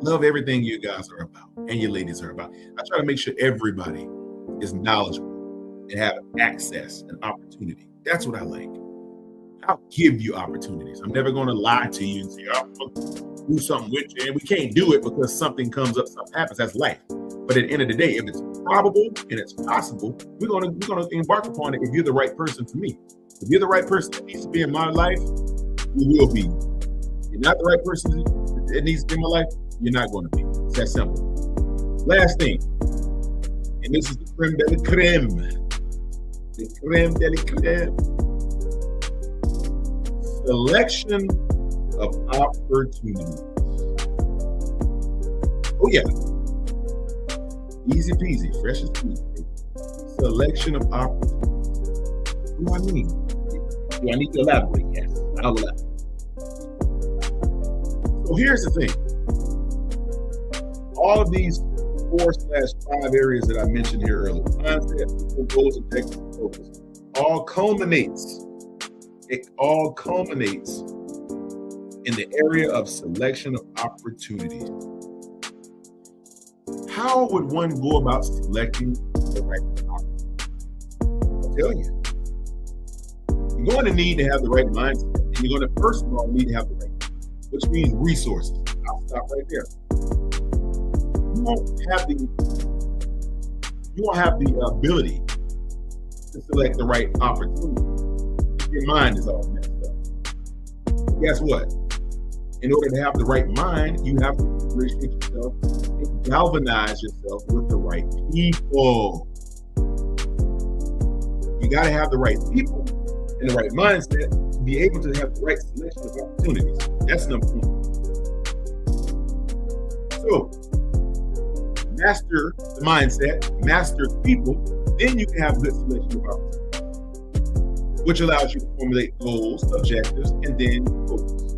Love everything you guys are about and your ladies are about. I try to make sure everybody is knowledgeable and have access and opportunity. That's what I like. I'll give you opportunities. I'm never going to lie to you and say, I'm going to do something with you. And we can't do it because something comes up, something happens. That's life. But at the end of the day, if it's probable and it's possible, we're going to embark upon it if you're the right person for me. If you're the right person that needs to be in my life, you will be. If you're not the right person that needs to be in my life, you're not going to be. It's that simple. Last thing, and this is the creme de la creme. The creme de la creme. Selection of opportunities. Oh yeah, easy peasy, fresh as peasy. Selection of opportunities. What do I mean? Do I need to elaborate? Yes, I'll elaborate. So here's the thing. All of these 4/5 areas that I mentioned here earlier, mindset, people, goals, objectives, and focus, it all culminates in the area of selection of opportunities. How would one go about selecting the right opportunity? I'll tell you. You're going to need to have the right mindset. And you're going to, first of all, need to have the right, which means resources. I'll stop right there. You won't have the ability to select the right opportunity if your mind is all messed up. Guess what? In order to have the right mind, you have to appreciate yourself and galvanize yourself with the right people. You got to have the right people and the right mindset to be able to have the right selection of opportunities. That's number one. So, master the mindset, master the people, then you can have good selection of opportunities, which allows you to formulate goals, objectives, and then focus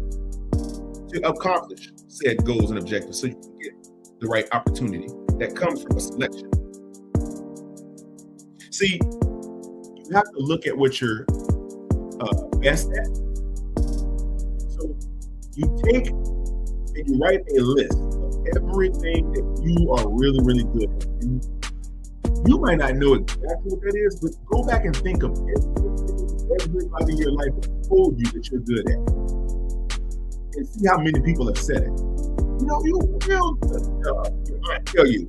to accomplish said goals and objectives so you can get the right opportunity that comes from a selection. See, you have to look at what you're best at. So you take and you write a list of everything that you are really, really good at. And you might not know exactly what that is, but go back and think of everybody in your life that told you that you're good at. And see how many people have said it. You know, you're real good. I tell you,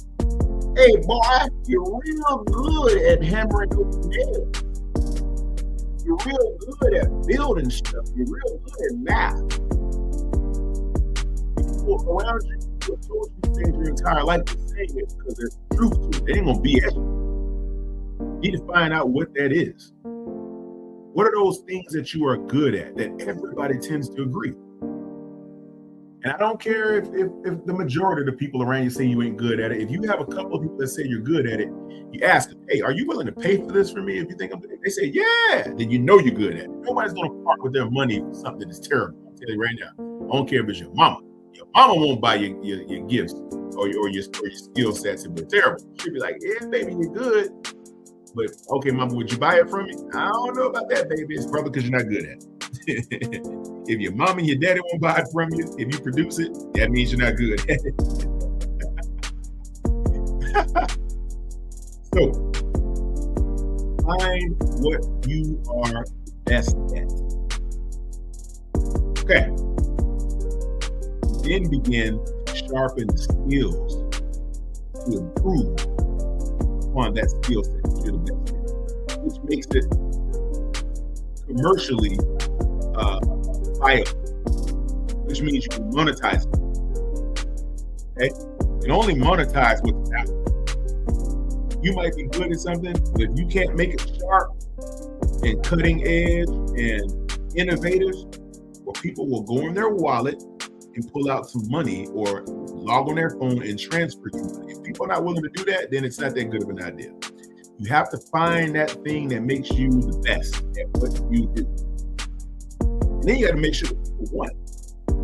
hey boy, you're real good at hammering those nails. You're real good at building stuff. You're real good at math. People around you who have told you things your entire life are saying it because there's truth to it. They ain't gonna BS you. You need to find out what that is. What are those things that you are good at that everybody tends to agree? And I don't care if the majority of the people around you say you ain't good at it. If you have a couple of people that say you're good at it, you ask them, hey, are you willing to pay for this for me if you think I'm good? They say, yeah, then you know you're good at it. Nobody's going to part with their money for something that's terrible. I'll tell you right now. I don't care if it's your mama. Your mama won't buy your gifts or your skill sets if they're terrible. She'll be like, yeah, baby, you're good. But, okay, mama, would you buy it from me? I don't know about that, baby. It's probably because you're not good at it. If your mom and your daddy won't buy it from you, if you produce it, that means you're not good at it. So, find what you are best at. Okay. Then begin to sharpen the skills to improve upon that skill set that you're the best at, which makes it commercially viable, which means you can monetize it. Okay? You can only monetize what's valuable. You might be good at something, but if you can't make it sharp and cutting edge and innovative, well, people will go in their wallet and pull out some money or log on their phone and transfer you money. If people are not willing to do that, then it's not that good of an idea. You have to find that thing that makes you the best at what you do. And then you got to make sure that people want it. You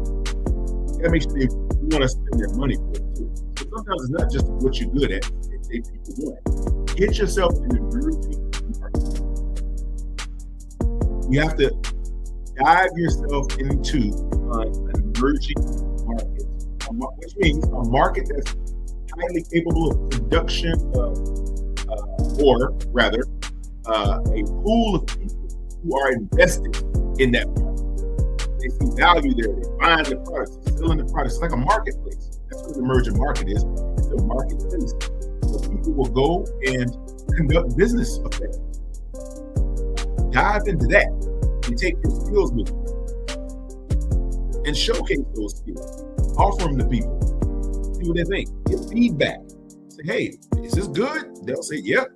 got to make sure they want to spend their money for it too. So sometimes it's not just what you're good at, it's people want it. Get yourself in the emerging market. You have to dive yourself into an emerging market, which means a market that's highly capable of production of or rather, a pool of people who are invested in that market. They see value there. They find the products, they're selling the products. It's like a marketplace. That's what the emerging market is. It's a marketplace where people will go and conduct business affairs. Dive into that and take your skills with you and showcase those skills. Offer them to people. See what they think. Get feedback. Say, hey, is this good? They'll say, yep.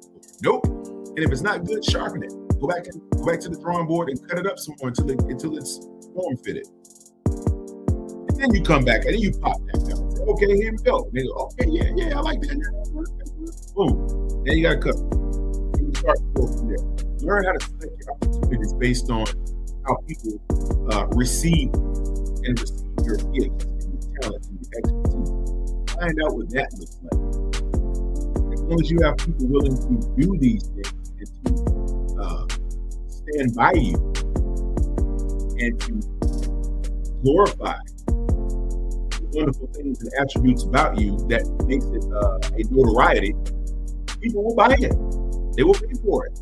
Nope. And if it's not good, sharpen it. Go back to the drawing board and cut it up some more until it's form fitted. And then you come back and then you pop that down. Say, Okay, here we go. They go, okay, yeah, I like that. Yeah. Boom. Then you got to cut. And you start to go from there. Learn how to select your opportunities based on how people receive your gifts and your talents and your expertise. Find out what that looks like. As long as you have people willing to do these things and to stand by you and to glorify the wonderful things and attributes about you that makes it a notoriety, people will buy it. They will pay for it.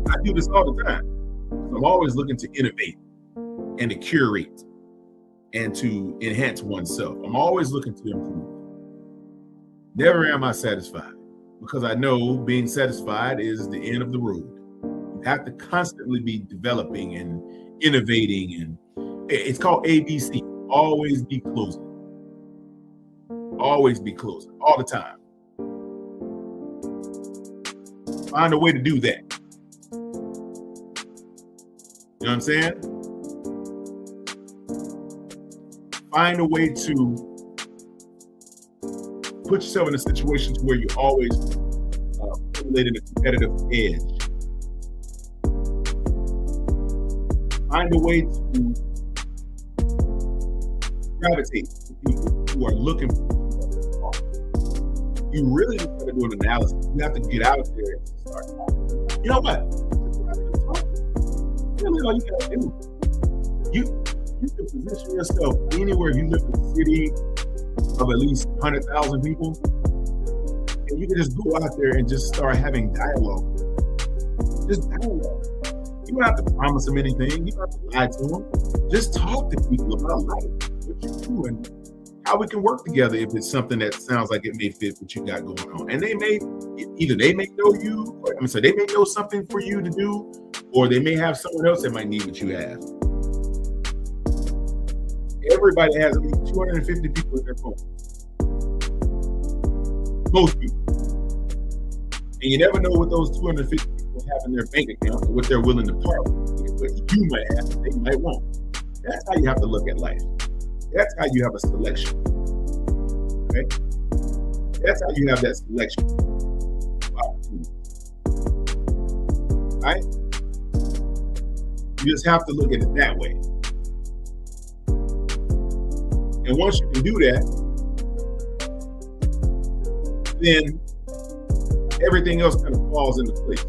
I do this all the time. I'm always looking to innovate and to curate and to enhance oneself. I'm always looking to improve. Never am I satisfied, because I know being satisfied is the end of the road. You have to constantly be developing and innovating, and it's called ABC. Always be closing. Always be closing, all the time. Find a way to do that. You know what I'm saying? Find a way to put yourself in a situation where you're always formulating a competitive edge. Find a way to gravitate to people who are looking for you. You really just got to do an analysis. You have to get out there and start talking. You know what? Really all you gotta do. You can position yourself anywhere. You live in a city of at least 100,000 people, and you can just go out there and just start having dialogue. Just dialogue. You don't have to promise them anything. You don't have to lie to them. Just talk to people about life, what you do, and how we can work together if it's something that sounds like it may fit what you got going on. And they may know you, or they may know something for you to do, or they may have someone else that might need what you have. Everybody has at least 250 people in their phone. Most people. And you never know what those 250 people have in their bank account or what they're willing to part with. What you might have, they might want. That's how you have to look at life. That's how you have a selection. Okay? That's how you have that selection. All right? You just have to look at it that way. And once you can do that, then everything else kind of falls into place.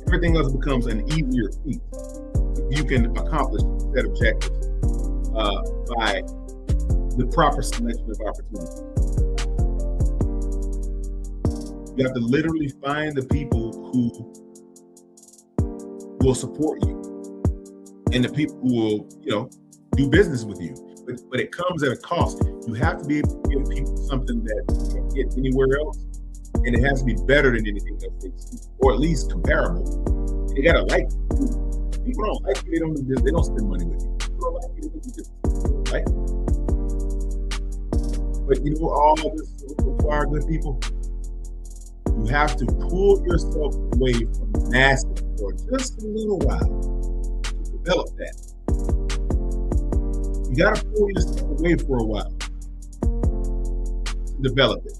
Everything else becomes an easier feat if you can accomplish that objective by the proper selection of opportunities. You have to literally find the people who will support you and the people who will, do business with you. But it comes at a cost. You have to be able to give people something that you can't get anywhere else, and it has to be better than anything else they see, or at least comparable. They gotta like you. People don't like you. They don't spend money with you. People don't like you. They don't like you. But all this require good people. You have to pull yourself away from the masses for just a little while to develop that. You got to pull yourself away for a while to develop it.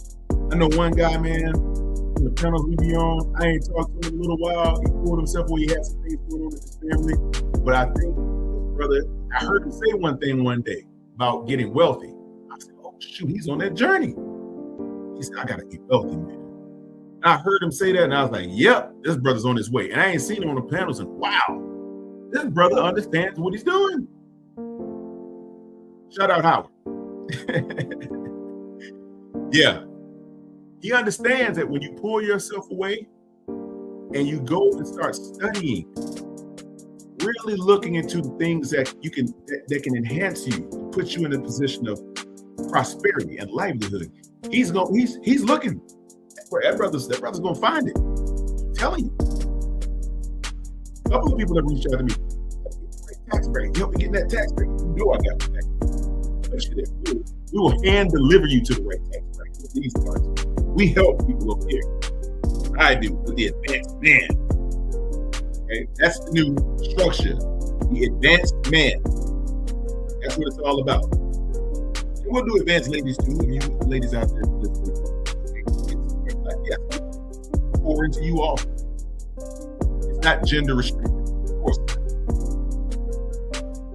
I know one guy, man, from the panels we be on, I ain't talked to him in a little while. He pulled himself away. He had some things going on with his family. But I think this brother, I heard him say one thing one day about getting wealthy. I said, oh, shoot, he's on that journey. He said, I got to get wealthy, man. And I heard him say that, and I was like, yep, this brother's on his way. And I ain't seen him on the panels, and wow, this brother understands what he's doing. Shout out Howard. Yeah. He understands that when you pull yourself away and you go and start studying, really looking into the things that you can that can enhance you, put you in a position of prosperity and livelihood. He's looking for that brother's gonna find it. I'm telling you. A couple of people have reached out to me. Tax break. Help me get that tax break. You know I got the tax break. We will hand deliver you to the right tax break with these parts. We help people up here. I do with the advanced man. Okay, that's the new structure. The advanced man. That's what it's all about. We'll do advanced ladies too. You ladies out there listening, yes, pour into you all. It's not gender restricted, of course.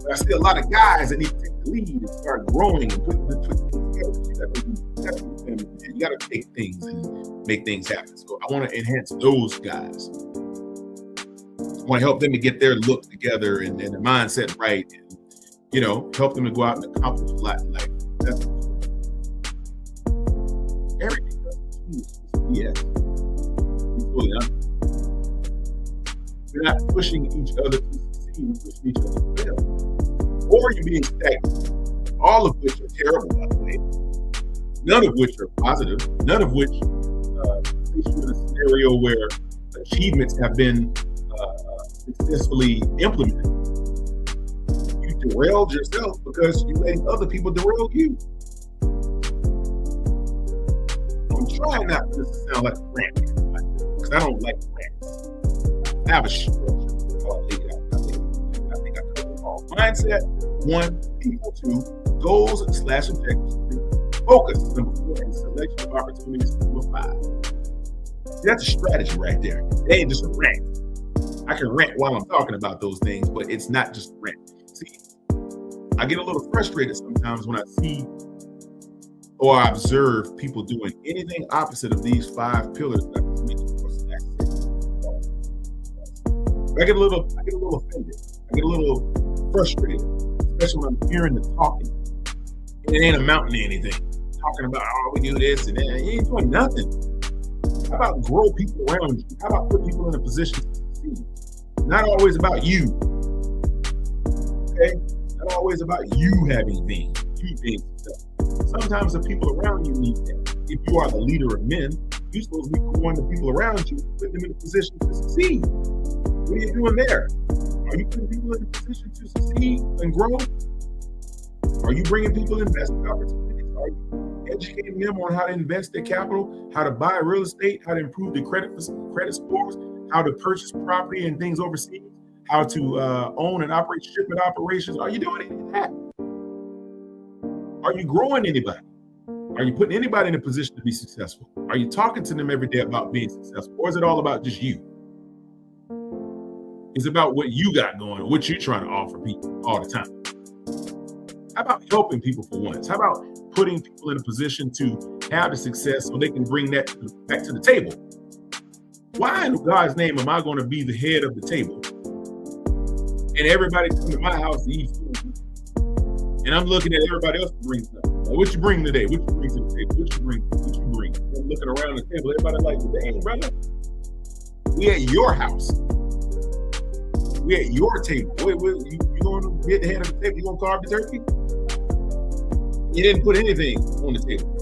But I see a lot of guys that need to take the lead and start growing and putting the together. You got to take things and make things happen. So I want to enhance those guys. I want to help them to get their look together and their mindset right, and help them to go out and accomplish a lot in life. That's everything. Yes. Really, we're not pushing each other to succeed, we're pushing each other to fail. Or you're being stagnant. All of which are terrible, by the way. None of which are positive. None of which place you in a scenario where achievements have been successfully implemented. You derailed yourself because you're letting other people derail you. I'm trying not to sound like a rant because I don't like rants. I have a structure. I think I covered it all. Mindset, 1, people, 2, goals / objectives, 3, focus, number 4, and selection of opportunities, number 5. See, that's a strategy right there. It ain't just a rant. I can rant while I'm talking about those things, but it's not just a rant. See, I get a little frustrated sometimes when I see or I observe people doing anything opposite of these 5 pillars that I just mentioned. I get a little offended. I get a little frustrated, especially when I'm hearing the talking. And it ain't amounting to anything. Talking about, we do this and that. You ain't doing nothing. How about grow people around you? How about put people in a position to succeed? Not always about you. Okay? Not always about you having things, you being successful. Sometimes the people around you need that. If you are the leader of men, you're supposed to be growing the people around you, putting them in a position to succeed. What are you doing there? Are you putting people in a position to succeed and grow? Are you bringing people investment opportunities? Are you educating them on how to invest their capital, how to buy real estate, how to improve their credit scores, how to purchase property and things overseas, how to own and operate shipment operations? Are you doing any of that? Are you growing anybody? Are you putting anybody in a position to be successful? Are you talking to them every day about being successful? Or is it all about just you? It's about what you got going, what you're trying to offer people all the time. How about helping people for once? How about putting people in a position to have the success so they can bring that back to the table? Why in God's name am I going to be the head of the table and everybody come to my house to eat food and I'm looking at everybody else to bring something? Like, what you bring today? What you bring to the table? What you bring? What you bring? I'm looking around the table. Everybody like, dang, brother, we at your house. We at your table. You going to be at the head of the table? You going to carve the turkey? You didn't put anything on the table.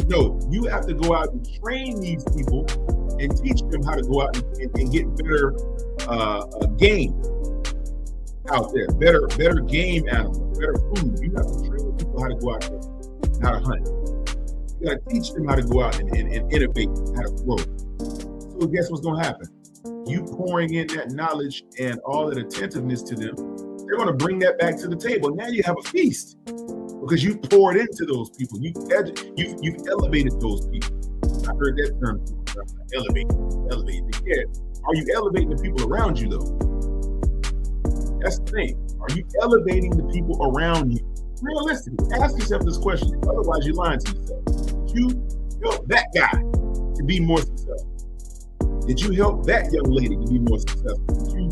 No, you have to go out and train these people and teach them how to go out and get better game out there, better game animals, better food. You have to train people how to go out there, how to hunt. You got to teach them how to go out and innovate, how to grow. So guess what's going to happen? You pouring in that knowledge and all that attentiveness to them, they're going to bring that back to the table. Now you have a feast because you poured into those people. You've elevated those people. I heard that term, elevating. Yeah. Are you elevating the people around you though? That's the thing. Are you elevating the people around you? Realistically, ask yourself this question. Otherwise, you're lying to yourself. Did you help that guy to be more successful? Did you help that young lady to be more successful? Did you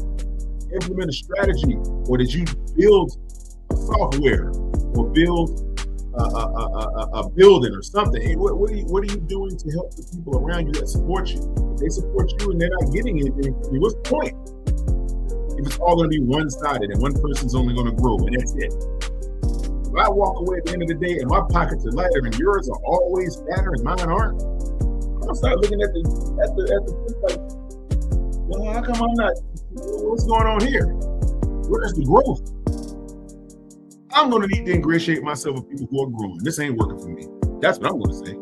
implement a strategy, or did you build a software, or build a building or something? Hey, what are you doing to help the people around you that support you? If they support you and they're not getting anything from you, what's the point? If it's all going to be one-sided and one person's only going to grow and that's it. If I walk away at the end of the day and my pockets are lighter and yours are always fatter and mine aren't, I'm gonna start looking at the like, well, how come I'm not? What's going on here? Where's the growth? I'm gonna need to ingratiate myself with people who are growing. This ain't working for me. That's what I'm gonna say.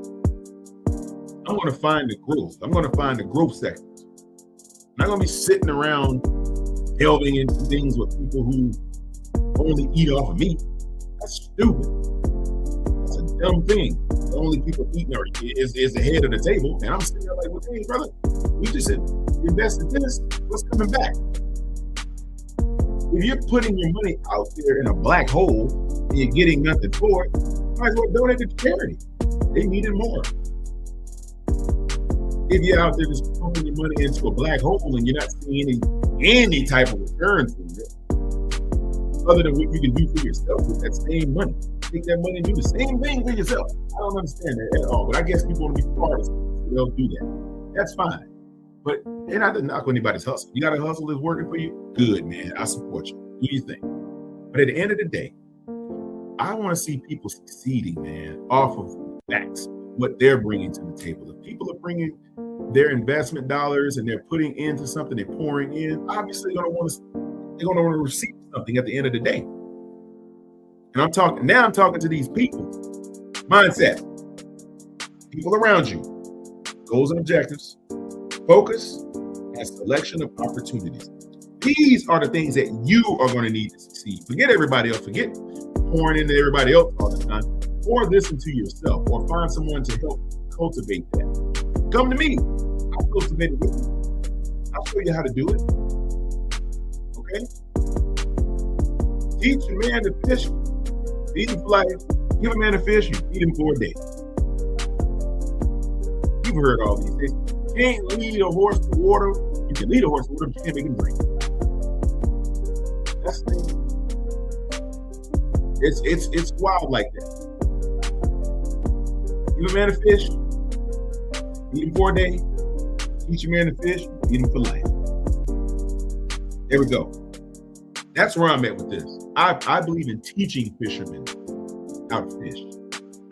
I'm gonna find the growth. I'm gonna find the growth sectors. I'm not gonna be sitting around delving into things with people who only eat off of me. That's stupid. dumb thing. The only people eating is the head of the table. And I'm sitting there like, well, hey, brother, we just invested this. What's coming back? If you're putting your money out there in a black hole and you're getting nothing for it, might as well donate it to charity. They need it more. If you're out there just pumping your money into a black hole and you're not seeing any type of return from it, other than what you can do for yourself with that same money. Take that money and do the same thing for yourself. I don't understand that at all, but I guess people want to be part of it, so they'll do that. That's fine. But they're not to knock anybody's hustle. You got a hustle that's working for you? Good, man. I support you. Do your thing. But at the end of the day, I want to see people succeeding, man, off of facts, what they're bringing to the table. If people are bringing their investment dollars and they're putting into something, they're pouring in, obviously they're going to want to receive something at the end of the day. And I'm talking to these people. Mindset. People around you. Goals and objectives. Focus and selection of opportunities. These are the things that you are going to need to succeed. Forget everybody else. Forget pouring into everybody else all the time. Or listen to yourself. Or find someone to help cultivate that. Come to me. I'll cultivate it with you. I'll show you how to do it. Okay? Teach a man to fish. Feed him for life. Give a man a fish, you feed him for a day. You've heard all these things. You can't lead a horse to water. You can lead a horse to water, but you can't make him drink. That's the thing. It's wild like that. Give a man a fish, feed him for a day. Teach a man to fish, feed him for life. There we go. That's where I'm at with this. I believe in teaching fishermen how to fish.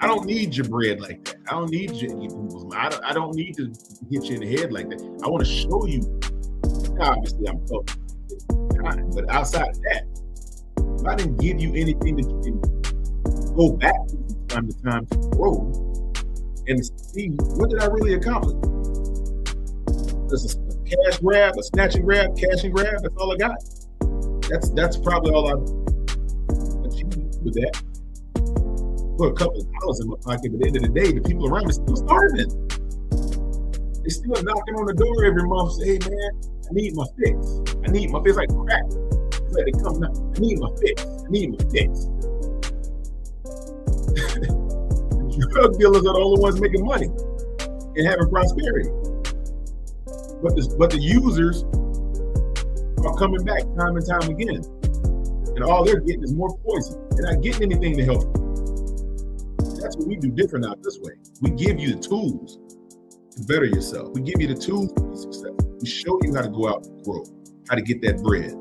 I don't need your bread like that. I don't need your I don't need to hit you in the head like that. I want to show you. Obviously, I'm covered, but outside of that, if I didn't give you anything that you can go back to time to time to grow and see what did I really accomplish? Just a cash grab, a snatch and grab, cash and grab. That's all I got. That's probably all I've achieved with that. Put a couple of dollars in my pocket, but at the end of the day, the people around me still starving. They still knocking on the door every month, say, hey man, I need my fix. I need my fix. Like crack. It's like they come now. I need my fix. I need my fix. Drug dealers are the only ones making money and having prosperity. But the users are coming back time and time again. And all they're getting is more poison. They're not getting anything to help them. That's what we do different out this way. We give you the tools to better yourself. We give you the tools to be successful. We show you how to go out and grow, how to get that bread,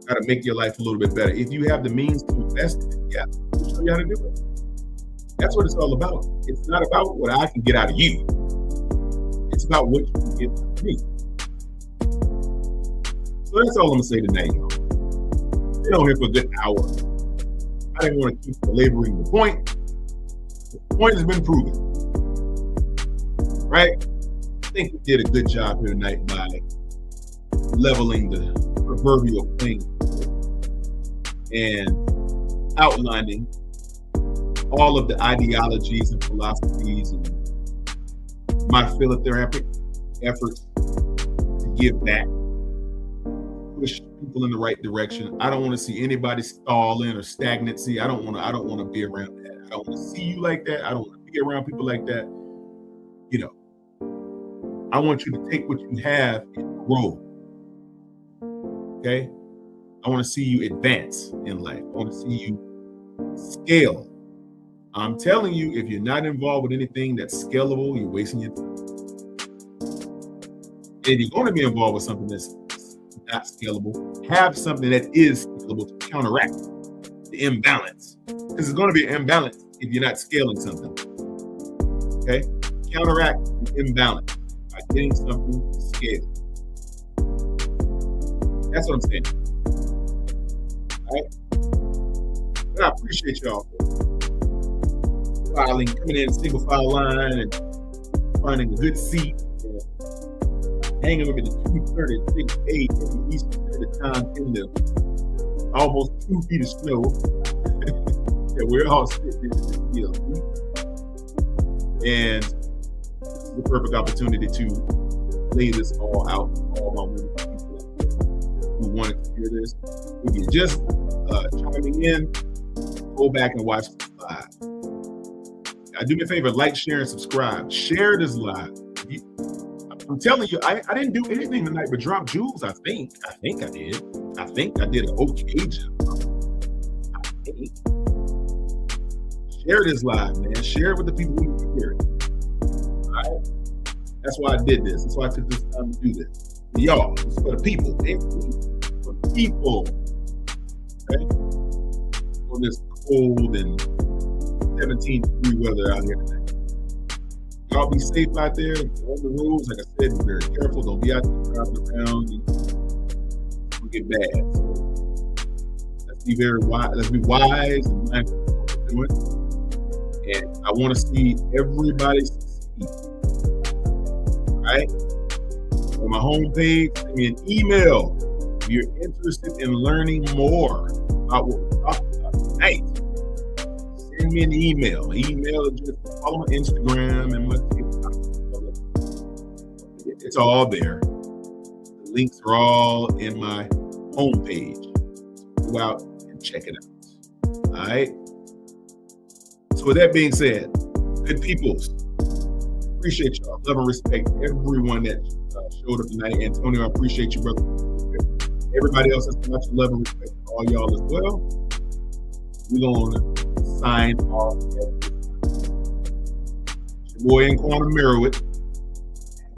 how to make your life a little bit better. If you have the means to invest in it, yeah, we'll show you how to do it. That's what it's all about. It's not about what I can get out of you. It's about what you can get out of me. So that's all I'm gonna say tonight, y'all. Been on here for a good hour. I didn't want to keep belaboring the point. The point has been proven, right? I think we did a good job here tonight by leveling the proverbial playing and outlining all of the ideologies and philosophies and my philanthropic efforts to give back, push people in the right direction. I don't want to see anybody stalling or stagnancy. I don't want to be around that. I don't want to see you like that. I don't want to be around people like that. You know, I want you to take what you have and grow. Okay? I want to see you advance in life. I want to see you scale. I'm telling you, if you're not involved with anything that's scalable, you're wasting your time. If you're going to be involved with something that's not scalable, have something that is scalable to counteract the imbalance. Because it's going to be an imbalance if you're not scaling something. Okay? Counteract the imbalance by getting something to scale. That's what I'm saying. All right? But I appreciate y'all for coming in single file line and finding a good seat. Hanging with me to 2:36 a.m. Eastern Standard Time in the almost 2 feet of snow that we're all sitting in. And this is the perfect opportunity to lay this all out to all my wonderful people out there who wanted to hear this. If you're just chiming in, go back and watch this live. Do me a favor, like, share, and subscribe. Share this live. I'm telling you, I didn't do anything tonight but drop jewels. I think I did. I think I did an okay job. I think. Share this live, man. Share it with the people who need to hear it. All right? That's why I did this. That's why I took this time to do this. For y'all, this is for the people. For the people. Okay? On this cold and 17-degree weather out here tonight. Y'all be safe out there. On the roads, like I said, be very careful. Don't be out there driving around. It's gonna get bad. So let's be very wise. Let's be wise and mindful of what we're doing. And I want to see everybody succeed. All right? On my homepage, send me an email if you're interested in learning more about what we're talking about tonight. Send me an email. My email address, follow my Instagram and my TikTok. It's all there. The links are all in my homepage. Go out and check it out. All right? So with that being said, good peoples, appreciate y'all. Love and respect everyone that showed up tonight. Antonio, I appreciate you, brother. Everybody else that's watching, love and respect to all y'all as well. We're going to sign off at this time. It's your boy in Quantum Merowit.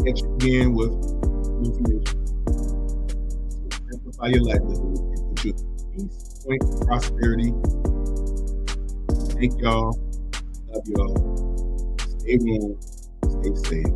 Catch you again with information. So simplify your livelihood and put you in peace, point, and prosperity. Thank y'all. Love y'all. Stay warm. Stay safe.